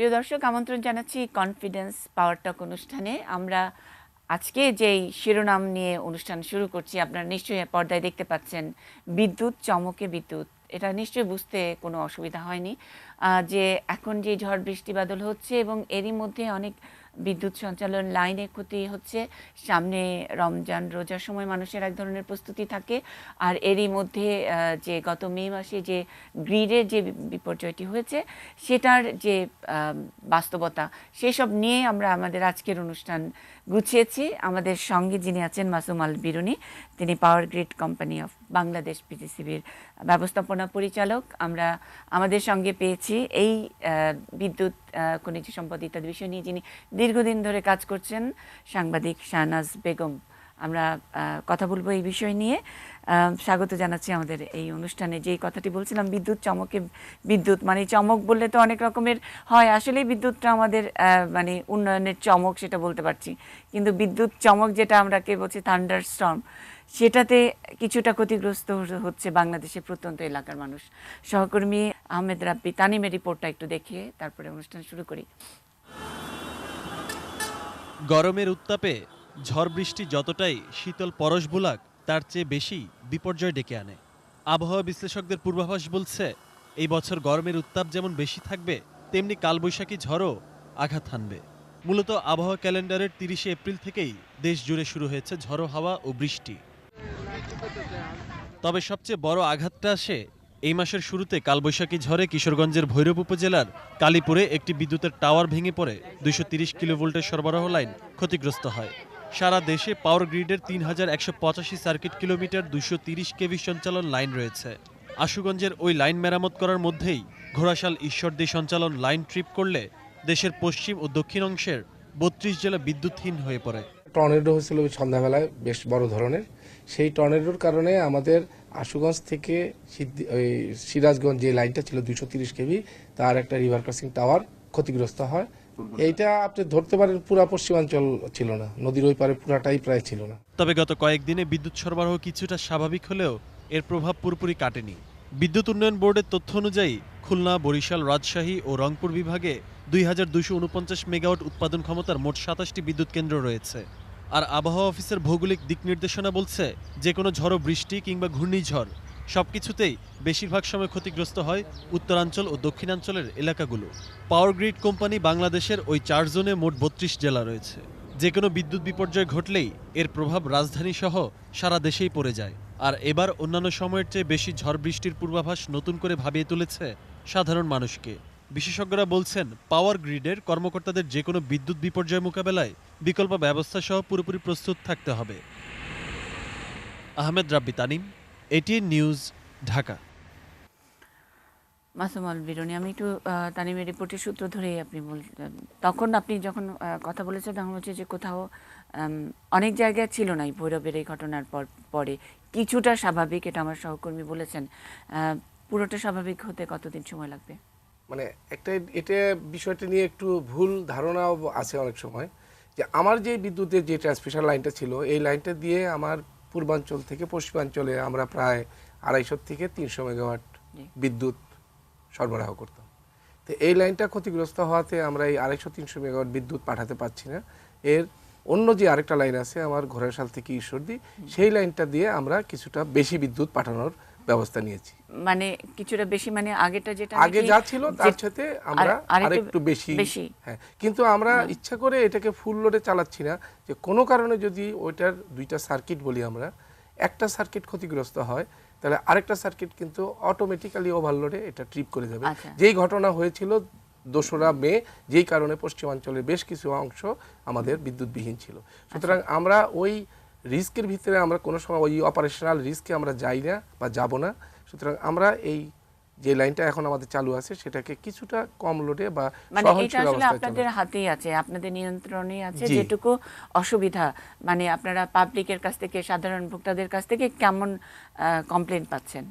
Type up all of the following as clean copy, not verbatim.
প্রিয় দর্শক, আমন্ত্রণ জানাচ্ছি কনফিডেন্স পাওয়ার টক অনুষ্ঠানে। আমরা আজকে যেই শিরোনাম নিয়ে অনুষ্ঠান শুরু করছি, আপনারা নিশ্চয়ই পর্দায় দেখতে পাচ্ছেন, বিদ্যুৎ চমকে বিদ্যুৎ। এটা নিশ্চয়ই বুঝতে কোনো অসুবিধা হয়নি যে এখন যে ঝড় বৃষ্টি বাদল হচ্ছে এবং এরই মধ্যে অনেক বিদ্যুৎ সঞ্চালন লাইনে ক্ষতি হচ্ছে। সামনে রমজান রোজার সময় মানুষের এক ধরনের প্রস্তুতি থাকে, আর এরই মধ্যে যে গত মে মাসে যে গ্রিডের যে বিপর্যয়টি হয়েছে সেটার যে বাস্তবতা, সেসব নিয়ে আমরা আমাদের আজকের অনুষ্ঠান গুছিয়েছি। আমাদের সঙ্গে যিনি আছেন মাসুম আল বিরুনি, তিনি power grid company of Bangladesh পিটিসিবির ব্যবস্থাপনা পরিচালক। আমরা আমাদের সঙ্গে পেয়েছি এই বিদ্যুৎ খনিজ সম্পদ ইত্যাদি বিষয় নিয়ে যিনি দীর্ঘদিন ধরে কাজ করছেন, সাংবাদিক শাহনাজ বেগম। আমরা কথা বলবো এই বিষয় নিয়ে। স্বাগত জানাচ্ছি আমাদের এই অনুষ্ঠানে। যেই কথাটি বলছিলাম, বিদ্যুৎ চমকে বিদ্যুৎ, মানে চমক বললে তো অনেক রকমের হয়, আসলেই বিদ্যুৎটা আমাদের মানে উন্নয়নের চমক, সেটা বলতে পারছি। কিন্তু বিদ্যুৎ চমক যেটা আমরা কে বলছি থান্ডার স্টর্ম, সেটাতে কিছুটা ক্ষতিগ্রস্ত হচ্ছে বাংলাদেশের প্রত্যন্ত এলাকার মানুষ। সহকর্মী আহমেদ রাব্বি তানিমের রিপোর্টটা একটু দেখে তারপরে অনুষ্ঠান শুরু করি। গরমের উত্তাপে ঝড় বৃষ্টি যতটাই শীতল পরশ বোলাক, তার চেয়ে বেশি বিপর্যয় ডেকে আনে। আবহাওয়া বিশ্লেষকদের পূর্বাভাস বলছে, এই বছর গরমের উত্তাপ যেমন বেশি থাকবে, তেমনি কালবৈশাখী ঝড়ও আঘাত হানবে। মূলত আবহাওয়া ক্যালেন্ডারের 30শে এপ্রিল থেকেই দেশ জুড়ে শুরু হয়েছে ঝড়ো হাওয়া ও বৃষ্টি। তবে সবচেয়ে বড় আঘাতটা আসে এই মাসের শুরুতে। কালবৈশাখী ঝড়ে কিশোরগঞ্জের ভৈরব উপজেলার কালীপুরে একটি বিদ্যুতের টাওয়ার ভেঙে পড়ে 230 কিলোভোল্টের সরবরাহ লাইন ক্ষতিগ্রস্ত হয়। সারা দেশে পাওয়ার গ্রিডের 3185 সার্কিট কিলোমিটার 230 কেভি সঞ্চালন লাইন রয়েছে। আশুগঞ্জের ওই লাইন মেরামত করার মধ্যেই ঘোড়াশাল ঈশ্বরদী সঞ্চালন লাইন ট্রিপ করলে দেশের পশ্চিম ও দক্ষিণ অংশের 32 জেলা বিদ্যুৎহীন হয়ে পড়ে। টর্নেডো হয়েছিল সন্ধ্যাবেলায়, বেশ বড় ধরনের। সেই টর্নেডোর কারণে আমাদের আশুগঞ্জ থেকে সিরাজগঞ্জ যে লাইনটা ছিল 230 কেভি, তার একটা রিভার ক্রসিং টাওয়ার ক্ষতিগ্রস্ত হয়। এইটা আপনি ধরতে পারেন পুরা পশ্চিমাঞ্চল ছিল না, নদীর ওই পারে পুরাটাই প্রায় ছিল না। তবে গত কয়েকদিনে বিদ্যুৎ সরবরাহ কিছুটা স্বাভাবিক হলেও এর প্রভাব পুরোপুরি কাটেনি। বিদ্যুৎ উন্নয়ন বোর্ডের তথ্য অনুযায়ী খুলনা, বরিশাল, রাজশাহী ও রংপুর বিভাগে 2249 মেগাওয়াট উৎপাদন ক্ষমতার মোট 27টি বিদ্যুৎ কেন্দ্র রয়েছে। আর আবহাওয়া অফিসের ভৌগোলিক দিক নির্দেশনা বলছে, যে কোনো ঝড়ো বৃষ্টি কিংবা ঘূর্ণিঝড় সবকিছুতেই বেশিরভাগ সময় ক্ষতিগ্রস্ত হয় উত্তরাঞ্চল ও দক্ষিণাঞ্চলের এলাকাগুলো। পাওয়ার গ্রিড কোম্পানি বাংলাদেশের ওই 4 জোনে মোট 32 জেলা রয়েছে। যে কোনো বিদ্যুৎ বিপর্যয় ঘটলেই এর প্রভাব রাজধানী সহ সারা দেশেই পড়ে যায়। আর এবার অন্যান্য সময়ের চেয়ে বেশি ঝড় বৃষ্টির পূর্বাভাস নতুন করে ভাবিয়ে তুলেছে সাধারণ মানুষকে। বিশেষজ্ঞরা বলছেন, পাওয়ার গ্রিডের কর্মকর্তাদের যে কোনো বিদ্যুৎ বিপর্যয় মোকাবেলায় বিকল্প ব্যবস্থা সহ পুরোপুরি প্রস্তুত থাকতে হবে। আহমেদ রাব্বি তানিম, এটিএন নিউজ, ঢাকা। মাসুম আল বিরুনি, আমি একটু তানিমের রিপোর্টের সূত্র ধরেই তখন আপনি যখন কথা বলেছেন, তখন হচ্ছে যে কোথাও অনেক জায়গায় ছিল না এই ভৈরবের এই ঘটনার পরে কিছুটা স্বাভাবিক, এটা আমার সহকর্মী বলেছেন। পুরোটা স্বাভাবিক হতে কতদিন সময় লাগবে? মানে এটা বিষয়টা নিয়ে একটু ভুল ধারণা আছে অনেক সময়, যে আমার যে বিদ্যুতের যে ট্রান্সমিশন লাইনটা ছিল, এই লাইনটা দিয়ে আমার পূর্বাঞ্চল থেকে পশ্চিমাঞ্চলে আমরা প্রায় 250 থেকে 300 মেগাওয়াট বিদ্যুৎ সরবরাহ করতাম। তো এই লাইনটা ক্ষতিগ্রস্ত হওয়াতে আমরা এই 250-300 মেগাওয়াট বিদ্যুৎ পাঠাতে পারছি না। এর অন্য যে আরেকটা লাইন আছে আমার ঘোড়াশাল থেকে ঈশ্বরদী, সেই লাইনটা দিয়ে আমরা কিছুটা বেশি বিদ্যুৎ পাঠানোর ব্যবস্থা নিয়েছি। মানে কিছুটা বেশি, মানে আগেটা যেটা আগে যা ছিল তার সাথে আমরা আরেকটু বেশি। হ্যাঁ, কিন্তু আমরা ইচ্ছা করে এটাকে ফুল লোডে চালাচ্ছি না, যে কোনো কারণে যদি ওইটার দুইটা সার্কিট বলি আমরা, একটা সার্কিট ক্ষতিগ্রস্ত হয়, তাহলে আরেকটা সার্কিট কিন্তু অটোমেটিক্যালি ওভারলোডে এটা ট্রিপ করে যাবে। যেই ঘটনা হয়েছিল 2রা মে, যেই কারণে পশ্চিমাঞ্চলের বেশ কিছু অংশ আমাদের বিদ্যুৎবিহীন ছিল। সুতরাং আমরা ওই রিস্কের ভিতরে আমরা কোনো সময় ওই অপারেশনাল রিস্কে আমরা যাই না বা যাব না। সুতরাং আমরা এই যে লাইনটা এখন আমাদের চালু আছে সেটাকে কিছুটা কম লোডে বা সহনশীল অবস্থায় আপনাদের হাতেই আছে, আপনাদের নিয়ন্ত্রণে আছে। যেটুকু অসুবিধা, মানে আপনারা পাবলিকের কাছ থেকে, সাধারণ ভোক্তাদের কাছ থেকে কেমন কমপ্লেইন পাচ্ছেন?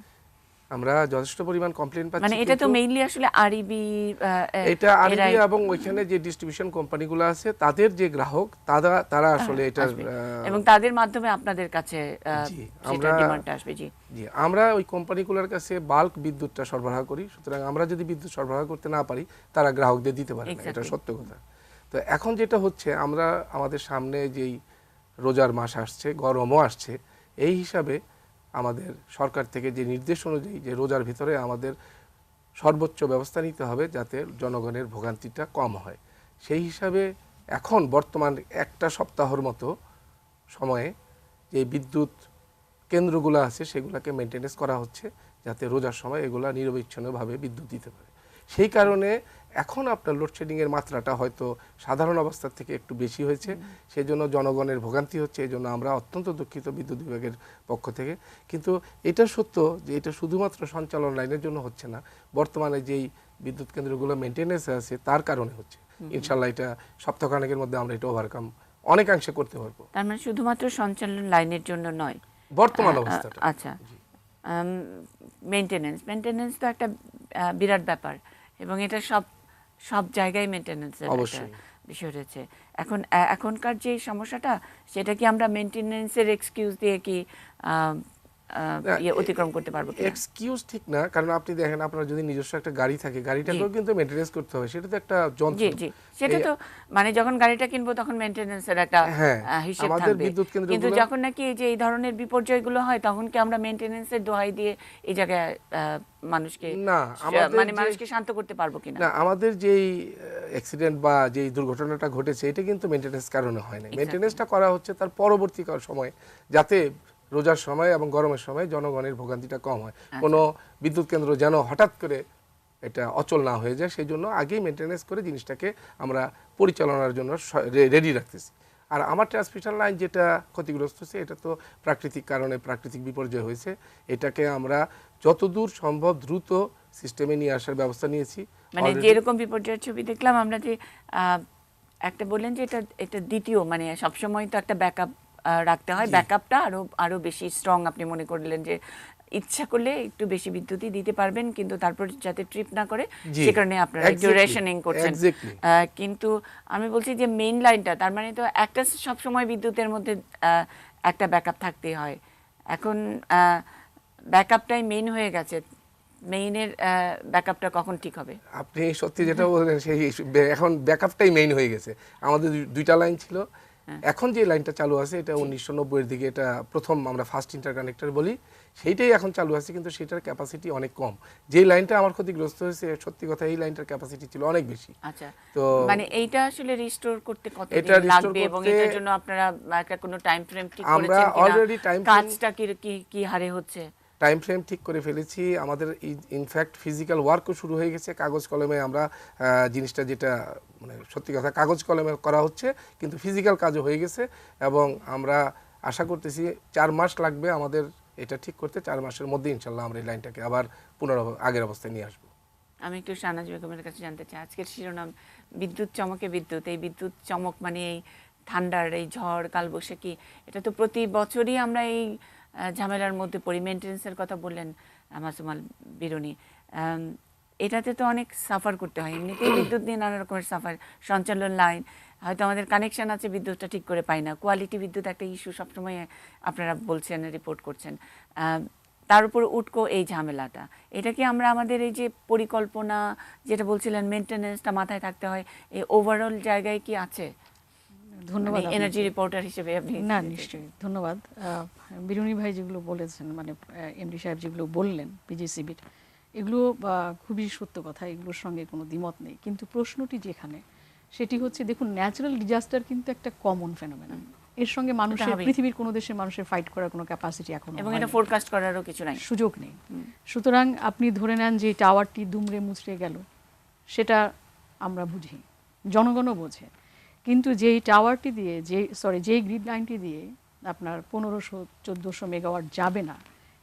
আমরা যথেষ্ট পরিমাণ কমপ্লেইন পাচ্ছি। মানে এটা তো মেইনলি আসলে আরইবি, এটা আরইবি এবং ওইখানে যে ডিস্ট্রিবিউশন কোম্পানিগুলো আছে তাদের যে গ্রাহক তারা আসলে এটা এবং তাদের মাধ্যমে আপনাদের কাছে আমরা ডিমান্ডটা আসবে। জি জি, আমরা ওই কোম্পানিগুলোর কাছে বাল্ক বিদ্যুৎটা সরবরাহ করি, সুতরাং আমরা যদি বিদ্যুৎ সরবরাহ করতে না পারি তারা গ্রাহকদের দিতে পারে না, এটা সত্য কথা। তো এখন যেটা হচ্ছে, আমরা আমাদের সামনে যেই রোজার মাস আসছে, গরমও আসছে, এই হিসাবে আমাদের সরকার থেকে যে নির্দেশ অনুযায়ী যে রোজার ভিতরে আমাদের সর্বোচ্চ ব্যবস্থা নিতে হবে যাতে জনগণের ভোগান্তিটা কম হয়, সেই হিসাবে এখন বর্তমান একটা সপ্তাহের মতো সময়ে যে বিদ্যুৎ কেন্দ্রগুলো আছে সেগুলোকে মেনটেনেন্স করা হচ্ছে যাতে রোজার সময় এগুলা নিরবিচ্ছিন্নভাবে বিদ্যুৎ দিতে পারে। সেই কারণে এখন আপনার লোডশেডিংয়ের মাত্রাটা হয়তো সাধারণ অবস্থার থেকে একটু বেশি হয়েছে, সেই জন্য জনগণের ভোগান্তি হচ্ছে। এই জন্য আমরা অত্যন্ত দুঃখিত বিদ্যুৎ বিভাগের পক্ষ থেকে। কিন্তু এটা সত্য যে এটা শুধুমাত্র সঞ্চালন লাইনের জন্য হচ্ছে না, বর্তমানে যেই বিদ্যুৎ কেন্দ্রগুলো মেনটেনেন্সে আছে তার কারণে হচ্ছে। ইনশাল্লাহ এটা সপ্তাহখানেকের মধ্যে আমরা এটা ওভারকাম অনেকাংশে করতে পারবো। তার মানে শুধুমাত্র সঞ্চালন লাইনের জন্য নয় বর্তমান অবস্থাটা। আচ্ছা, মেনটেনেন্স তো একটা বিরাট ব্যাপার এবং এটা সব জায়গায় মেনটেনেন্সের বিষয় রয়েছে। এখনকার যে সমস্যাটা, সেটা কি আমরা মেনটেনেন্সের এক্সকিউজ দিয়ে কি অতিক্রম করতে পারবো? এক্সকিউজ ঠিক না, কারণ আপনি দেখেন আপনার যদি নিজস্ব একটা গাড়ি থাকে, গাড়িটাকেও কিন্তু মেইনটেনেন্স করতে হবে, সেটা তো একটা যন্ত্র। জি, সেটা তো মানে যখন গাড়িটা কিনবো তখন মেইনটেনেন্সের একটা হিসাব থাকবে। কিন্তু যখন নাকি এই যে এই ধরনের বিপর্যয়গুলো হয়, তখন কি আমরা মেইনটেনেন্সের দোহাই দিয়ে এই জায়গায় মানুষকে মানুষকে শান্ত করতে পারবো কিনা? না, আমাদের যেই অ্যাক্সিডেন্ট বা যেই দুর্ঘটনাটা ঘটেছে এটা কিন্তু মেইনটেনেন্স কারণে হয় না। মেইনটেনেন্সটা করা হচ্ছে তার পরবর্তী সময়, যাতে রোজার সময় এবং গরমের সময় জনগণের ভোগান্তিটা কম হয়। কোনো বিদ্যুৎ কেন্দ্র যেন হঠাৎ করে এটা অচল না হয়ে যায়, সেই জন্য আগেই মেনটেনেন্স করে জিনিসটাকে আমরা পরিচালনার জন্য রেডি রাখতেছি। আর আমার ট্রান্সমিশন লাইন যেটা ক্ষতিগ্রস্ত হয়েছে, এটা তো প্রাকৃতিক কারণে, প্রাকৃতিক বিপর্যয় হয়েছে। এটাকে আমরা যতদূর সম্ভব দ্রুত সিস্টেমে নিয়ে আসার ব্যবস্থা নিয়েছি। মানে যেরকম বিপর্যয়ের ছবি দেখলাম আমরা, যে একটা বললেন যে এটা দ্বিতীয়, মানে সবসময় তো একটা ব্যাকআপ রাখতে হয়, ব্যাকআপটা আরো বেশি স্ট্রং আপনি মনে করলেন যে ইচ্ছা করলে একটু বেশি বিদ্যুৎই দিতে পারবেন, কিন্তু তারপর যাতে ট্রিপ না করে সে কারণে আপনারা একটু রেশনিং করছেন। কিন্তু আমি বলছি যে মেইন লাইনটা, তার মানে তো একটা সবসময় বিদ্যুতের মধ্যে একটা ব্যাকআপ থাকতেই হয়। এখন ব্যাকআপটাই মেইন হয়ে গেছে, মেইনের ব্যাকআপটা কখন ঠিক হবে? আপনি সত্যি যেটা বললেন, সেই এখন ব্যাকআপটাই মেইন হয়ে গেছে। আমাদের দুইটা লাইন ছিল, এখন যে লাইনটা চালু আছে এটা 1990-এর দিকে, এটা প্রথম আমরা ফার্স্ট ইন্টারকানেক্টর বলি, সেইটাই এখন চালু আছে, কিন্তু সেটার ক্যাপাসিটি অনেক কম। যে লাইনটা আমার ক্ষতিগ্রস্ত হয়েছে, সত্যি কথা এই লাইনটার ক্যাপাসিটি ছিল অনেক বেশি। আচ্ছা, তো মানে এইটা আসলে রিস্টোর করতে কতদিন লাগবে এবং এটার জন্য আপনারা একটা কোনো টাইম ফ্রেম ঠিক করেছেন কিনা? আমরা অলরেডি কাজটা কি হারে হচ্ছে, টাইম ফ্রেম ঠিক করে ফেলেছি। আমাদের ইনফ্যাক্ট ফিজিক্যাল ওয়ার্কও শুরু হয়ে গেছে। কাগজ কলমে আমরা জিনিসটা, যেটা মানে সত্যি কথা কাগজ কলমে করা হচ্ছে, কিন্তু ফিজিক্যাল কাজও হয়ে গেছে এবং আমরা আশা করতেছি 4 মাস লাগবে আমাদের এটা ঠিক করতে। 4 মাসের মধ্যে ইনশাল্লাহ আমরা এই লাইনটাকে আবার আগের অবস্থায় নিয়ে আসবো। আমি একটু শাহনাজ বেগমের কাছে জানতে চাই, আজকের শিরোনাম বিদ্যুৎ চমকে বিদ্যুৎ। এই বিদ্যুৎ চমক মানে এই ঠান্ডার, এই ঝড় কালবৈশাখী, এটা তো প্রতি বছরই আমরা এই ঝামেলার মধ্যে পড়ি। মেনটেন্সের কথা বললেন মাসুমাল বিরুনি, এটাতে তো অনেক সাফার করতে হয়। এমনিতেই বিদ্যুৎ নিয়ে নানা রকমের সাফার, সঞ্চালন লাইন, হয়তো আমাদের কানেকশন আছে, বিদ্যুৎটা ঠিক করে পাই না, কোয়ালিটি বিদ্যুৎ একটা ইস্যু সবসময় আপনারা বলছেন, রিপোর্ট করছেন। তার উপর উটকো এই ঝামেলাটা, এটা কি আমরা আমাদের এই যে পরিকল্পনা যেটা বলছিলেন, মেনটেনেন্সটা মাথায় থাকতে হয়, এই ওভারঅল জায়গায় কি আছে? ধন্যবাদ এনার্জি রিপোর্টার হিসেবে আপনি। না, নিশ্চয়ই ধন্যবাদ। বিরুনি ভাই যেগুলো বলেছেন, মানে এমডি সাহেব যেগুলো বললেন পিজিসিবির, এগুলো খুবই সত্য কথা, এগুলোর সঙ্গে কোনো দ্বিমত নেই। কিন্তু প্রশ্নটি যেখানে, সেটি হচ্ছে দেখুন, ন্যাচারাল ডিজাস্টার কিন্তু একটা কমন ফেনোমেনা। এর সঙ্গে মানুষের, পৃথিবীর কোনো দেশের মানুষের ফাইট করার কোনো ক্যাপাসিটি এখন, এবং এটা ফোরকাস্ট করারও কিছু নাই, সুযোগ নেই। সুতরাং আপনি ধরে নেন যে টাওয়ারটি দুমড়ে মুচড়ে গেল, সেটা আমরা বুঝি, জনগণও বোঝে। কিন্তু যেই টাওয়ারটি দিয়ে, যেই গ্রিড লাইনটি দিয়ে আপনার 1500-1400 মেগাওয়াট যাবে না,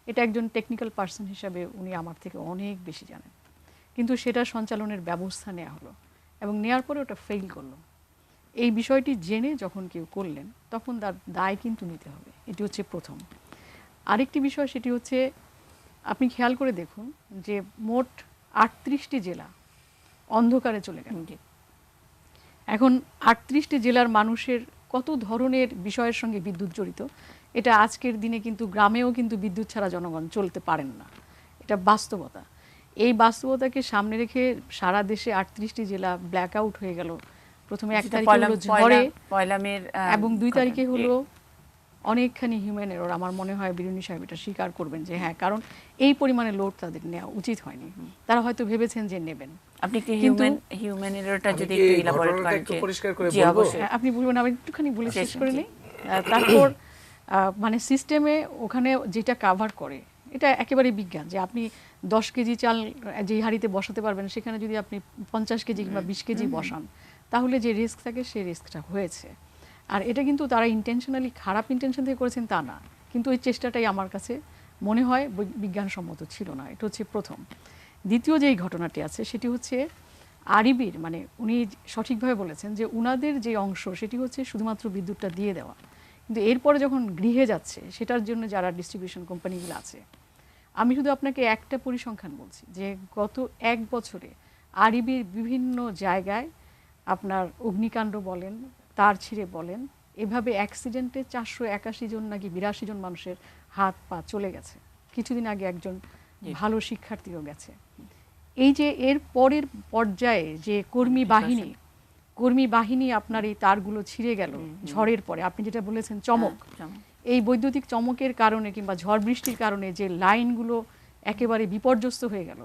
এটা একজন টেকনিক্যাল পার্সন হিসাবে উনি আমার থেকে অনেক বেশি জানেন। কিন্তু সেটা সঞ্চালনের ব্যবস্থা নেওয়া হলো এবং নেওয়ার পরে ওটা ফেল করলো। এই বিষয়টি জেনে যখন কেউ করলেন, তখন তার দায় কিন্তু নিতে হবে, এটি হচ্ছে প্রথম। আরেকটি বিষয়, সেটি হচ্ছে আপনি খেয়াল করে দেখুন যে মোট 38টি জেলা অন্ধকারে চলে গেল। এখন 38টি জেলার মানুষের কত ধরনের বিষয়ের সঙ্গে বিদ্যুৎ জড়িত, এটা আজকের দিনে কিন্তু গ্রামেও কিন্তু বিদ্যুৎ ছাড়া জনগণ চলতে পারেন না, এটা বাস্তবতা। এই বাস্তবতাকে সামনে রেখে সারা দেশে 38টি জেলা ব্ল্যাক আউট হয়ে গেল। প্রথমে 1 তারিখে হলো ঝড়ে এবং 2 তারিখে হলো অনেকখানি হিউম্যান এরর। আমার মনে হয় বিরুনি সাহেব এটা স্বীকার করবেন যে হ্যাঁ, কারণ এই পরিমাণে লোড তাদের নেওয়া উচিত হয়নি। তারা হয়তো ভেবেছেন যে নেবেন। আপনি কি হিউম্যান এররটা যদি একটু ইলাবোরেট করেন যে পরিষ্কার করে জি, বলবো? অবশ্যই। আপনি বলবেন, আমি একটুখানি বলে শেষ করে নিই। তারপর মানে সিস্টেমে ওখানে যেটা কাভার করে এটা একেবারে বিজ্ঞান, যে আপনি 10 কেজি চাল যেই হাঁড়িতে বসাতে পারবেন সেখানে যদি আপনি 50 কেজি কিংবা 20 কেজি বসান তাহলে যে রিস্ক থাকে সেই রিস্কটা হয়েছে। আর এটা কিন্তু তারা ইন্টেনশনালি খারাপ ইন্টেনশন থেকে করেছেন তা না, কিন্তু ওই চেষ্টাটাই আমার কাছে মনে হয় বিজ্ঞানসম্মত ছিল না। এটা হচ্ছে প্রথম। দ্বিতীয় যেই ঘটনাটি আছে সেটি হচ্ছে আরইবির, মানে উনি সঠিকভাবে বলেছেন যে উনাদের যে অংশ সেটি হচ্ছে শুধুমাত্র বিদ্যুৎটা দিয়ে দেওয়া, কিন্তু এরপরে যখন গৃহে যাচ্ছে সেটার জন্য যারা ডিস্ট্রিবিউশন কোম্পানিগুলো আছে, আমি শুধু আপনাকে একটা পরিসংখ্যান বলছি যে গত 1 বছরে আরইবির বিভিন্ন জায়গায় আপনার অগ্নিকাণ্ড বলেন, তার ছিঁড়ে বলেন, এভাবে অ্যাক্সিডেন্টে 481 জন নাকি 82 জন মানুষের হাত পা চলে গেছে। কিছুদিন আগে একজন ভালো শিক্ষার্থীও গেছে। এই যে এর পরের পর্যায়ে যে কর্মী বাহিনী আপনার এই তারগুলো ছিঁড়ে গেল ঝড়ের পরে, আপনি যেটা বলেছেন চমক, এই বৈদ্যুতিক চমকের কারণে কিংবা ঝড় বৃষ্টির কারণে যে লাইনগুলো একেবারে বিপর্যস্ত হয়ে গেল,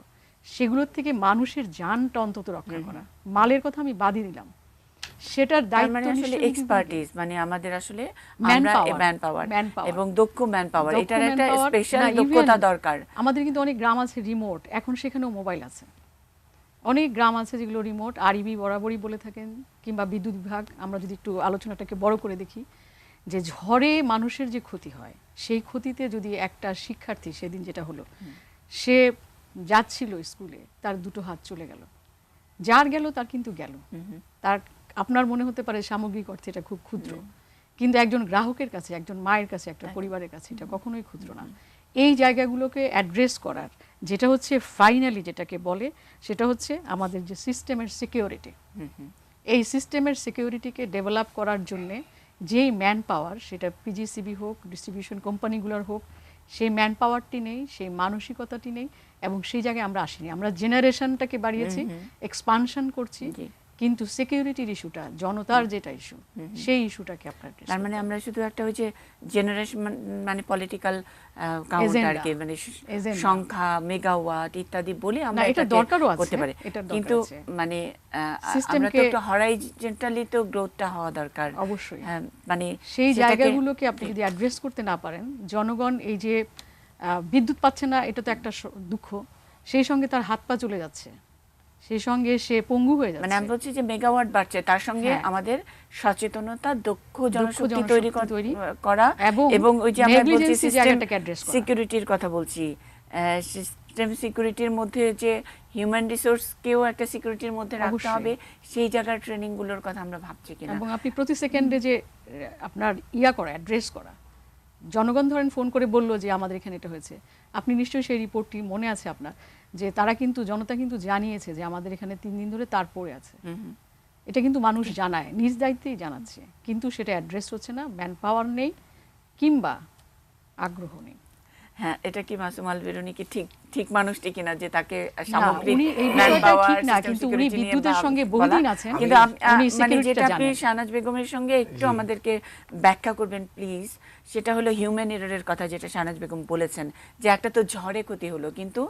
সেগুলোর থেকে মানুষের জানটা অন্তত রক্ষা করা, মালের কথা আমি বাদই দিলাম, সেটার দায়িত্ব মানে আসলে এক্সপার্টিস, মানে আমাদের আসলে ম্যান পাওয়ার এবং দক্ষ ম্যান পাওয়ার, এটার একটা স্পেশাল দক্ষতা দরকার। আমাদের কিন্তু অনেক গ্রাম আছে রিমোট, এখন সেখানেও মোবাইল আছে। অনেক গ্রাম আছে যেগুলো রিমোট, আরইবি বরাবরই বলে থাকেন কিংবা বিদ্যুৎ বিভাগ। আমরা যদি একটু আলোচনাটাকে বড় করে দেখি যে ঝড়ে মানুষের যে ক্ষতি হয়, সেই ক্ষতিতে যদি একটা শিক্ষার্থী, সেদিন যেটা হলো, সে যাচ্ছিল স্কুলে, তার 2টো হাত চলে গেল, যার গেল তার কিন্তু গেল, তার আপনার মনে হতে পারে সামগ্রিক অর্থে এটা খুব ক্ষুদ্র, কিন্তু একজন গ্রাহকের কাছে, একজন মায়ের কাছে, একটা পরিবারের কাছে এটা কখনোই ক্ষুদ্র না। এই জায়গাগুলোকে অ্যাড্রেস করার যেটা হচ্ছে ফাইনালি যেটাকে বলে সেটা হচ্ছে আমাদের যে সিস্টেমের সিকিউরিটি। এই সিস্টেমের সিকিউরিটিকে ডেভেলপ করার জন্যে যেই ম্যান পাওয়ার, সেটা পিজিসিবি হোক, ডিস্ট্রিবিউশন কোম্পানিগুলোর হোক, সেই ম্যান পাওয়ারটি নেই, সেই মানসিকতাটি নেই, এবং সেই জায়গায় আমরা আসিনি। আমরা জেনারেশনটাকে বাড়িয়েছি, এক্সপানশন করছি, কিন্তু সিকিউরিটির ইস্যুটা, জনতার যেটা ইস্যু, সেই ইস্যুটাকে আপনার, তার মানে আমরা শুধু একটা ওই যে জেনারেশন মানে পলিটিক্যাল কাউন্টার কে মানে সংখ্যা, মেগাওয়াট ইত্যাদি বলে আমরা এটা দরকারও আছে করতে পারি, কিন্তু মানে আমরা তো একটু হরাইজন্টালি তো গ্রোথটা হওয়া দরকার অবশ্যই। মানে সেই জায়গাগুলোকে আপনি যদি অ্যাড্রেস করতে না পারেন, জনগণ এই যে বিদ্যুৎ পাচ্ছে না, এটা তো একটা দুঃখ, সেই সঙ্গে তার হাত পা চলে যাচ্ছে, সেই সঙ্গে সে পঙ্গু হয়ে যাচ্ছে। মানে আমি বলছি যে মেগাওয়াট বাড়ছে, তার সঙ্গে আমাদের সচেতনতা, দক্ষ জনশক্তি তৈরি করা, এবং ওই যে আমরা বলছি সিস্টেম সিকিউরিটির কথা বলছি, সিস্টেম সিকিউরিটির মধ্যে যে হিউম্যান রিসোর্সকেও একটা সিকিউরিটির মধ্যে রাখতে হবে, সেই জায়গার ট্রেনিং গুলোর কথা আমরা ভাবছি কিনা। এবং আপনি প্রতি সেকেন্ডে যে আপনার করা, অ্যাড্রেস করা, জনগণ ধরেন ফোন করে বললো যে আমাদের এখানে এটা হয়েছে, আপনি নিশ্চয়ই সেই রিপোর্টটি মনে আছে আপনার, যে তারা কিন্তু, জনতা কিন্তু জানিয়েছে যে আমাদের এখানে 3 দিন ধরে তার পড়ে আছে। এটা কিন্তু মানুষ জানায়, নিজ দায়িত্বেই জানাচ্ছে, কিন্তু সেটা অ্যাড্রেস হচ্ছে না, ম্যান পাওয়ার নেই কিংবা আগ্রহ নেই। হ্যাঁ, এটা কি মাসুম আল বেরুনি কি ঠিক মানুষটি কিনা যে তাকে সামগ্রিক ঠিক না, কিন্তু উনি বিদ্যুতের সঙ্গে বহুদিন আছেন, কিন্তু মানে যেটা আপনি শাহনাজ বেগমের সঙ্গে একটু আমাদেরকে ব্যাখ্যা করবেন প্লিজ, সেটা হলো হিউম্যান এররের কথা যেটা শাহনাজ বেগম বলেছেন, যে একটা তো ঝড়ে ক্ষতি হলো, কিন্তু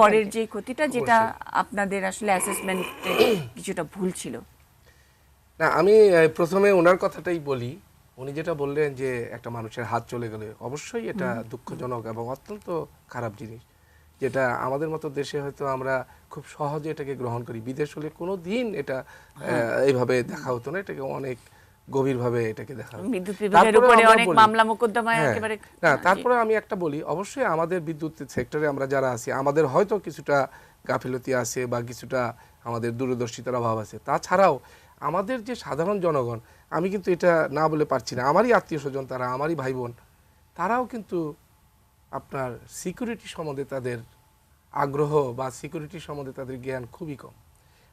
পরের যে ক্ষতিটা, যেটা আপনাদের আসলে অ্যাসেসমেন্টে কিছুটা ভুল ছিল। না, আমি প্রথমে ওনার কথাটাই বলি। উনি যেটা বললেন যে একটা মানুষের হাত চলে গেলে, অবশ্যই এটা দুঃখজনক এবং অত্যন্ত খারাপ জিনিস, যেটা আমাদের মতো দেশে হয়তো আমরা খুব সহজে এটাকে গ্রহণ করি। বিদেশ হলে কোনো দিন এটা এইভাবে দেখা হতো না, এটাকে অনেক গভীরভাবে এটাকে দেখা হতো। বিদ্যুৎ বিভাগের উপরে অনেক মামলা মোকদ্দমা একেবারে। না, তারপরে আমি একটা বলি, অবশ্যই আমাদের বিদ্যুৎ সেক্টরে আমরা যারা আছি, আমাদের হয়তো কিছুটা গাফিলতি আছে বা কিছুটা আমাদের দূরদর্শিতার অভাব আছে। তাছাড়াও আমাদের যে সাধারণ জনগণ, আমি কিন্তু এটা না বলে পারছি না, আমারই আত্মীয় স্বজন, তারা আমারই ভাই বোন, তারাও কিন্তু আপনার সিকিউরিটি সম্বন্ধে তাদের আগ্রহ বা সিকিউরিটি সম্বন্ধে তাদের জ্ঞান খুবই কম।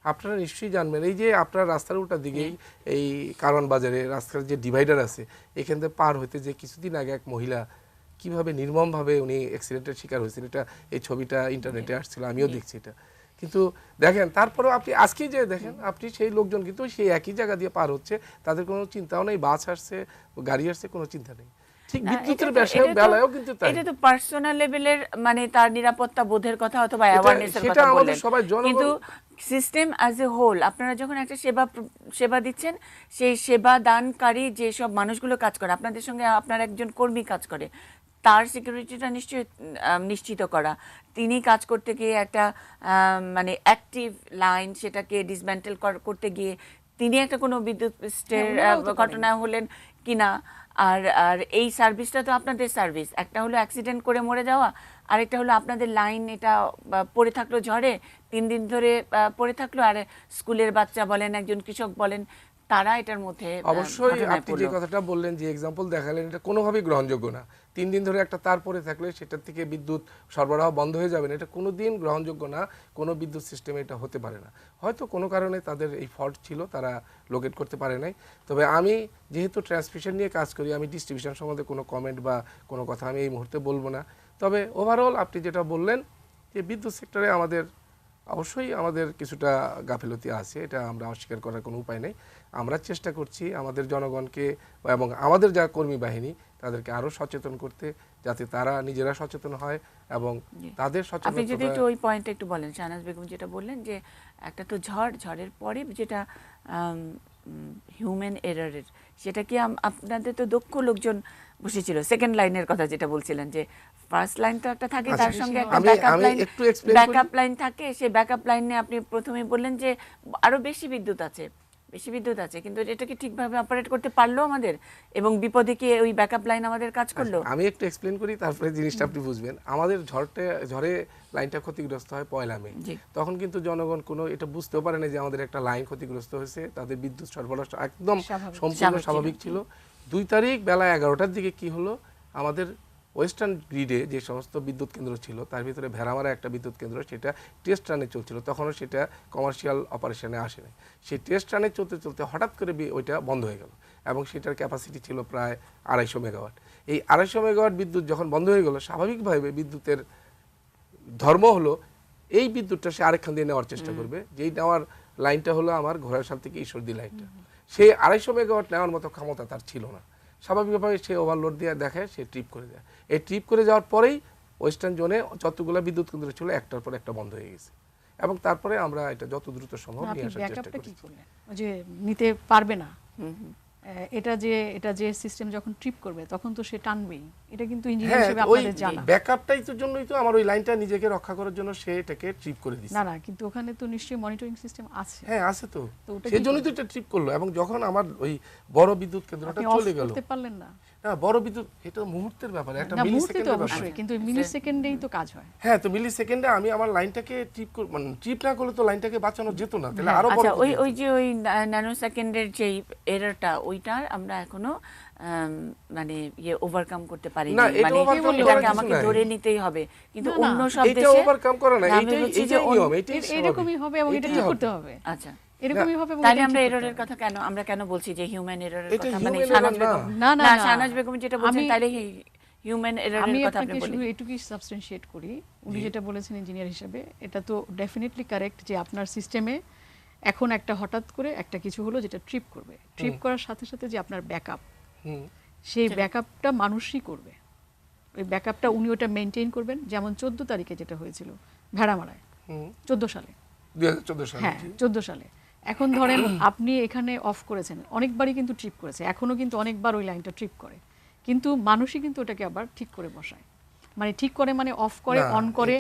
আপনারা নিশ্চয়ই জানবেন এই যে আপনার রাস্তার উল্টা দিকেই এই কারণ বাজারে রাস্তার যে ডিভাইডার আছে এখান থেকে পার হইতে যে কিছুদিন আগে এক মহিলা কিভাবে নির্মমভাবে উনি অ্যাক্সিডেন্টের শিকার হয়েছেন, এটা এই ছবিটা ইন্টারনেটে আসছিল, আমিও দেখছি এটা। কিন্তু দেখেন তারপরেও আপনি আজকে যে দেখেন আপনি সেই লোকজন কিন্তু সেই একই জায়গা দিয়ে পার হচ্ছে, তাদের কোনো চিন্তাও নেই, বাস আসছে গাড়ি আসছে, কোনো চিন্তা নেই। ঠিক বিদ্যুতের বেলায়ও কিন্তু তাই। এটা তো পার্সোনাল লেভেলের মানে তার নিরাপত্তা বোধের কথা অথবা অ্যাওয়ারনেসের কথা বললেন, কিন্তু সিস্টেম অ্যাজ এ হোল আপনারা যখন একটা সেবা দিচ্ছেন, সেই সেবা দানকারী যে সব মানুষগুলো কাজ করে, আপনাদের সঙ্গে আপনার একজন কর্মী কাজ করে, তার সিকিউরিটিটা নিশ্চিত করা, তিনি কাজ করতে গিয়ে একটা মানে অ্যাক্টিভ লাইন সেটাকে ডিসম্যান্টেল করতে গিয়ে তিনি একটা কোনো বিদ্যুৎ ঘটনা হলেন কিনা, আর এই সার্ভিসটা তো আপনাদের সার্ভিস, একটা হলো অ্যাক্সিডেন্ট করে মরে যাওয়া, আরেকটা হলো আপনাদের লাইন এটা পড়ে থাকলো ঝড়ে 3 দিন ধরে পড়ে থাকলো, আর স্কুলের বাচ্চা বলেন একজন কৃষক বলেন তারা এটার মধ্যে অবশ্যই আপনি যে কথাটা বললেন, যে এক্সাম্পল দেখালেন, এটা কোনোভাবেই গ্রহণযোগ্য না। 3 দিন ধরে একটা তার পরে থাকলে সেটার থেকে বিদ্যুৎ সরবরাহ বন্ধ হয়ে যাবে না, এটা কোনোদিন গ্রহণযোগ্য না। কোনো বিদ্যুৎ সিস্টেমে এটা হতে পারে না। হয়তো কোনো কারণে তাদের এই ফল্ট ছিল, তারা লোকেট করতে পারে নাই। তবে আমি যেহেতু ট্রান্সমিশন নিয়ে কাজ করি, আমি ডিস্ট্রিবিউশন সম্বন্ধে কোনো কমেন্ট বা কোনো কথা আমি এই মুহূর্তে বলবো না। তবে ওভারঅল আপনি যেটা বললেন যে বিদ্যুৎ সেক্টরে অবশ্যই আমাদের কিছুটা গাফিলতি আছে, এটা আমরা অস্বীকার করার কোনো উপায় নেই। আমরা চেষ্টা করছি আমাদের জনগণকে এবং আমাদের যারা কর্মী বাহিনী তাদেরকে আরো সচেতন করতে, যাতে তারা নিজেরা সচেতন হয় এবং তাদের সচেতন। আপনি যদি একটু ওই পয়েন্টটা একটু বলেন, শাহনাজ বেগম যেটা বললেন যে একটা তো ঝড়ের পরে যেটা হিউম্যান এরারের, সেটা কি আপনাদের তো দক্ষ লোকজন বসেছিল, সেকেন্ড লাইনের কথা যেটা বলছিলেন যে ফার্স্ট লাইন তো একটা থাকে, তার সঙ্গে একটা ব্যাকআপ লাইন থাকে, সেই ব্যাকআপ লাইনে আপনি প্রথমে বললেন যে আরো বেশি বিদ্যুৎ আছে, কিন্তু এটা কি ঠিকভাবে অপারেট করতে পারলো আমাদের, এবং বিপদে কি ওই ব্যাকআপ লাইন আমাদের কাজ করলো? আমি একটু এক্সপ্লেন করি, তারপরে জিনিসটা আপনি বুঝবেন। আমাদের ঝড়ে লাইনটা ক্ষতিগ্রস্ত হয় 1 মে। তখন কিন্তু জনগণ কোনো এটা বুঝতেও পারে না যে আমাদের একটা লাইন ক্ষতিগ্রস্ত হয়েছে, তাদের বিদ্যুৎ সরবরাহ একদম সম্পূর্ণ স্বাভাবিক ছিল। 2 তারিখ বেলা 11টার দিকে কি হলো, আমাদের ওয়েস্টার্ন গ্রিডে যে সমস্ত বিদ্যুৎ কেন্দ্র ছিল তার ভিতরে ভেড়ামারা একটা বিদ্যুৎ কেন্দ্র, সেটা টেস্ট রানে চলছিল, তখনও সেটা কমার্শিয়াল অপারেশনে আসেনি। সেই টেস্ট রানে চলতে হঠাৎ করে ওইটা বন্ধ হয়ে গেল, এবং সেটার ক্যাপাসিটি ছিল প্রায় 250 মেগাওয়াট। এই 250 মেগাওয়াট বিদ্যুৎ যখন বন্ধ হয়ে গেল, স্বাভাবিকভাবে বিদ্যুতের ধর্ম হলো এই বিদ্যুৎটা সে আরেকখান দিয়ে নেওয়ার চেষ্টা করবে, যেই নেওয়ার লাইনটা হলো আমার ঘোড়াশাল থেকে ঈশ্বরদী লাইনটা। সেই 250 মেগাওয়াট নেওয়ার মতো ক্ষমতা তার ছিল না। স্বাভাবিকভাবে সে ওভারলোড দিয়ে দেখে, সে ট্রিপ করে দেয়। এই ট্রিপ করে যাওয়ার পরেই ওয়েস্টার্ন জোনে যতগুলো বিদ্যুৎ কেন্দ্র ছিল একটার পর একটা বন্ধ হয়ে গেছে, এবং তারপরে আমরা এটা যত দ্রুত সম্ভব নিয়ে আসার চেষ্টা করি। যে নিতে পারবে না, এটা যে সিস্টেম যখন ট্রিপ করবে তখন তো সে টানবেই, এটা কিন্তু ইঞ্জিনিয়ার হিসেবে আপনাদের জানা। ব্যাকআপটাই তো জন্যই তো আমার ওই লাইনটা নিজেকে রক্ষা করার জন্য সে এটাকে ট্রিপ করে দিয়েছে। না কিন্তু ওখানে তো নিশ্চয়ই মনিটরিং সিস্টেম আছে। হ্যাঁ আছে তো, সেজন্যই তো এটা ট্রিপ করলো। এবং যখন আমার ওই বড় বিদ্যুৎ কেন্দ্রটা চলে গেল, করতে পারলেন না। না, বড় বিদ্যুৎ এটা মুহূর্তের ব্যাপার, একটা মিলি সেকেন্ডের ব্যাপার, কিন্তু মিলি সেকেন্ডেই তো কাজ হয়। হ্যাঁ, তো মিলি সেকেন্ডে আমি আমার লাইনটাকে ট্রিপ না করলে তো লাইনটাকে বাঁচানো যেত না, তাহলে আরো বড়। ওই যে ওই ন্যানো সেকেন্ডের যে এররটা, ওইটার আমরা এখনো মানে ওভারকাম করতে পারি না, মানে এটাকে আমাকে ধরে নিতেই হবে। কিন্তু অন্য সব দেশে এটা ওভারকাম করে না, এইটাই নিয়ম, এইটাই এরকমই হবে এবং এটা কি করতে হবে। আচ্ছা, এরকমই হবে। তাহলে আমরা এররের কথা আমরা কেন বলছি যে হিউম্যান এররের কথা, মানে শাহনাজ বেগম যেটা বলছেন তাহলে হিউম্যান এররের কথা আপনি বলেন। আমি আপনাকে এটুকুই সাবস্টেনশিয়েট করি, উনি যেটা বলেছেন ইঞ্জিনিয়ার হিসেবে, এটা তো ডেফিনেটলি কারেক্ট যে আপনার সিস্টেমে এখন একটা হঠাৎ করে একটা কিছু হলো যেটা ট্রিপ করবে, ট্রিপ করার সাথে সাথে যে আপনার ব্যাকআপ, সেই ব্যাকআপটা মানুষই করবে। ওই ব্যাকআপটা উনি ওটা মেনটেন করবেন। যেমন 14 তারিখে যেটা হয়েছিল ভেড়ামারায়, 14 সালে, 2014 সালে। হ্যাঁ 14 সালে। এখন ধরেন আপনি এখানে অফ করেছেন, অনেকবারই কিন্তু ট্রিপ করেছে, এখনো কিন্তু অনেকবার ওই লাইনটা ট্রিপ করে, কিন্তু মানুষই কিন্তু ওটাকে আবার ঠিক করে বসায়, মানে ঠিক করে মানে অফ করে অন করে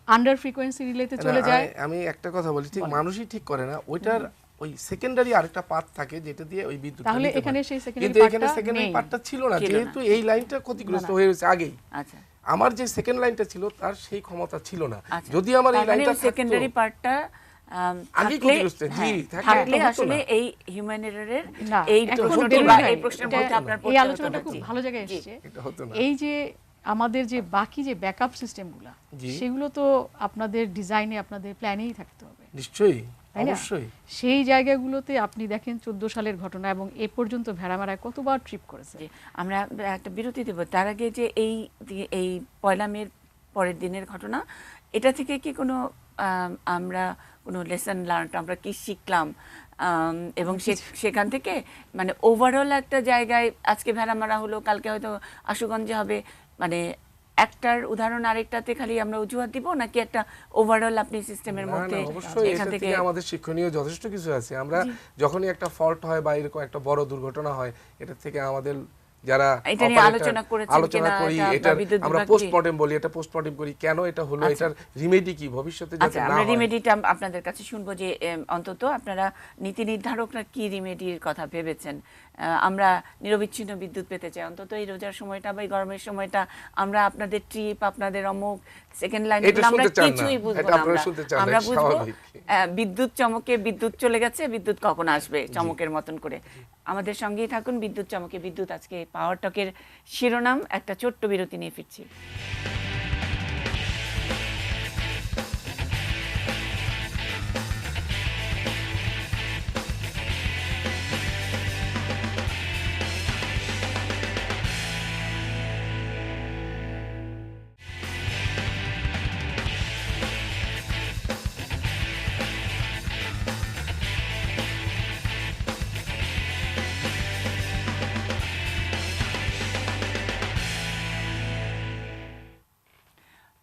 আন্ডার ফ্রিকোয়েন্সি রিলেতে চলে যায়। আমি একটা কথা বলি, ঠিক মানুষই ঠিক করে না, ওইটার ওই সেকেন্ডারি আরেকটা পার্ট থাকে যেটা দিয়ে ওই বিদ্যুৎ, তাহলে এখানে সেই সেকেন্ডারি পার্টটা ছিল না, যেহেতু এই লাইনটা ক্ষতিগ্রস্ত হয়ে গেছে আগেই। আচ্ছা, আমার যে সেকেন্ড লাইনটা ছিল তার সেই ক্ষমতা ছিল না। যদি আমার এই লাইনটা সেকেন্ডারি পার্টটা থাকলে আসলে এই হিউম্যান এররের এই প্রশ্নটা আপনার এই আলোচনাটা খুব ভালো জায়গায় এসেছে। এই যে আমাদের যে বাকি যে ব্যাকআপ সিস্টেমগুলো জি। সেগুলো তো আপনাদের ডিজাইনে আপনাদের প্ল্যানেই থাকতে হবে, নিশ্চয়ই, তাই না? অবশ্যই। সেই জায়গাগুলোতে আপনি দেখেন 14 সালের ঘটনা এবং এ পর্যন্ত ভেড়ামারায় কতবার ট্রিপ করেছে। জি, আমরা একটা বিরতি দেব। তার আগে যে এই পয়লা মের পরের দিনের ঘটনা, এটা থেকে কি কোনো আমরা কোনো লেসন লার্ন, আমরা কি শিখলাম, এবং সেখান থেকে মানে ওভারঅল একটা জায়গায় আজকে ভেড়া মারা হলো, কালকে হয়তো আশুগঞ্জে হবে, মানে একটার উদাহরণ আরেকটাতে খালি আমরা অজুহাত দিব, নাকি একটা ওভারঅল আপনি সিস্টেমের মধ্যে অবশ্যই এখান এটা থেকে থেকে আমাদের শিক্ষণীয় যথেষ্ট কিছু আছে। আমরা যখনই একটা ফল্ট হয় বা এরকম একটা বড় দুর্ঘটনা হয়, এটা থেকে আমাদের যারা এটা নিয়ে আলোচনা করেছেন আলোচনা কিনা, করি, এটা এটা বিদ্যুৎ আমরা বিভাগ কি? পোস্টমর্টেম বলি, এটা পোস্টমর্টেম করি, কেন এটা হলো, এটার রিমেডি কি ভবিষ্যতে যাতে আচ্ছা, না আমরা হয়। রিমেডিটা আপনাদের কাছে শুনবো যে অন্তত আপনারা নীতি নির্ধারকরা কি রিমেডির কথা ভেবেছেন। আমরা নিরবিচ্ছিন্ন বিদ্যুৎ পেতে চাই, অন্তত এই রোজার সময়টা বা এই গরমের সময়টা আমরা আপনাদের ট্রিপ, আপনাদের অমুক সেকেন্ড লাইন, এটা আমরা শুনতে চান না, কিছুই বুঝবো এটা না। আপনারা শুনতে চান না, আমরা এটা বুঝবো স্বাভাবিক। বিদ্যুৎ চমকে বিদ্যুৎ চলে গেছে, বিদ্যুৎ কখন আসবে চমকের মতন করে। আমাদের সঙ্গেই থাকুন, বিদ্যুৎ চমকে বিদ্যুৎ। আজকে পাওয়ার টকের শিরোনাম, একটা ছোট্ট বিরতি নিয়ে ফিরছি।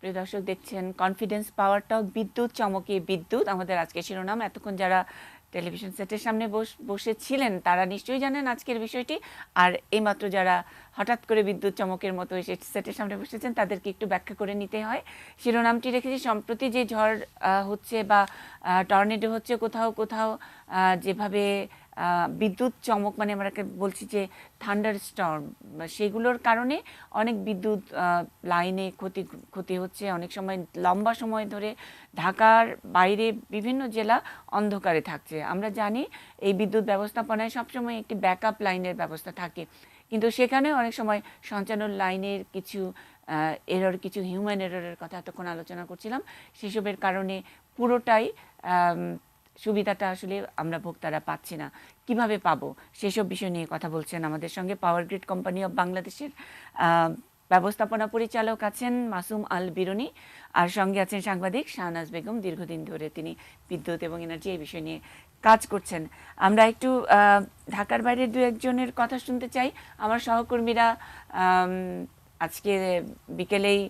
প্রিয় দর্শক, দেখছেন কনফিডেন্স পাওয়ার টক, বিদ্যুৎ চমকে বিদ্যুৎ। আমাদের আজকে শিরোনাম, এতক্ষণ যারা টেলিভিশন সেটের সামনে বসেছিলেন তারা নিশ্চয়ই জানেন আজকের বিষয়টি, আর এইমাত্র যারা হঠাৎ করে বিদ্যুৎ চমকের মতো এসে সেটের সামনে বসেছেন তাদেরকে একটু ব্যাখ্যা করে নিতে হয়। শিরোনামটি রেখেছি, সম্প্রতি যে ঝড় হচ্ছে বা টর্নেডো হচ্ছে কোথাও কোথাও, যেভাবে বিদ্যুৎ চমক, মানে আমরা বলছি যে থান্ডার স্টর্ম, সেগুলোর কারণে অনেক বিদ্যুৎ লাইনে ক্ষতি হচ্ছে। অনেক সময় লম্বা সময় ধরে ঢাকার বাইরে বিভিন্ন জেলা অন্ধকারে থাকছে। আমরা জানি এই বিদ্যুৎ ব্যবস্থাপনায় সবসময় একটি ব্যাকআপ লাইনের ব্যবস্থা থাকে, কিন্তু সেখানে অনেক সময় সঞ্চালন লাইনের কিছু এরর, কিছু হিউম্যান এররের কথা এতক্ষণ আলোচনা করছিলাম, সেসবের কারণে পুরোটাই সুবিধাটা আসলে আমরা ভোক্তারা পাচ্ছি না। কিভাবে পাবো সেসব বিষয় নিয়ে কথা বলছেন আমাদের সঙ্গে পাওয়ার গ্রিড কোম্পানি অব বাংলাদেশের ব্যবস্থাপনা পরিচালক আছেন মাসুম আল বিরুনি, আর সঙ্গে আছেন সাংবাদিক শাহনাজ বেগম। দীর্ঘদিন ধরে তিনি বিদ্যুৎ এবং এনার্জি এই বিষয় নিয়ে কাজ করছেন। আমরা একটু ঢাকার বাইরের দু একজনের কথা শুনতে চাই। আমার সহকর্মীরা আজকে বিকেলেই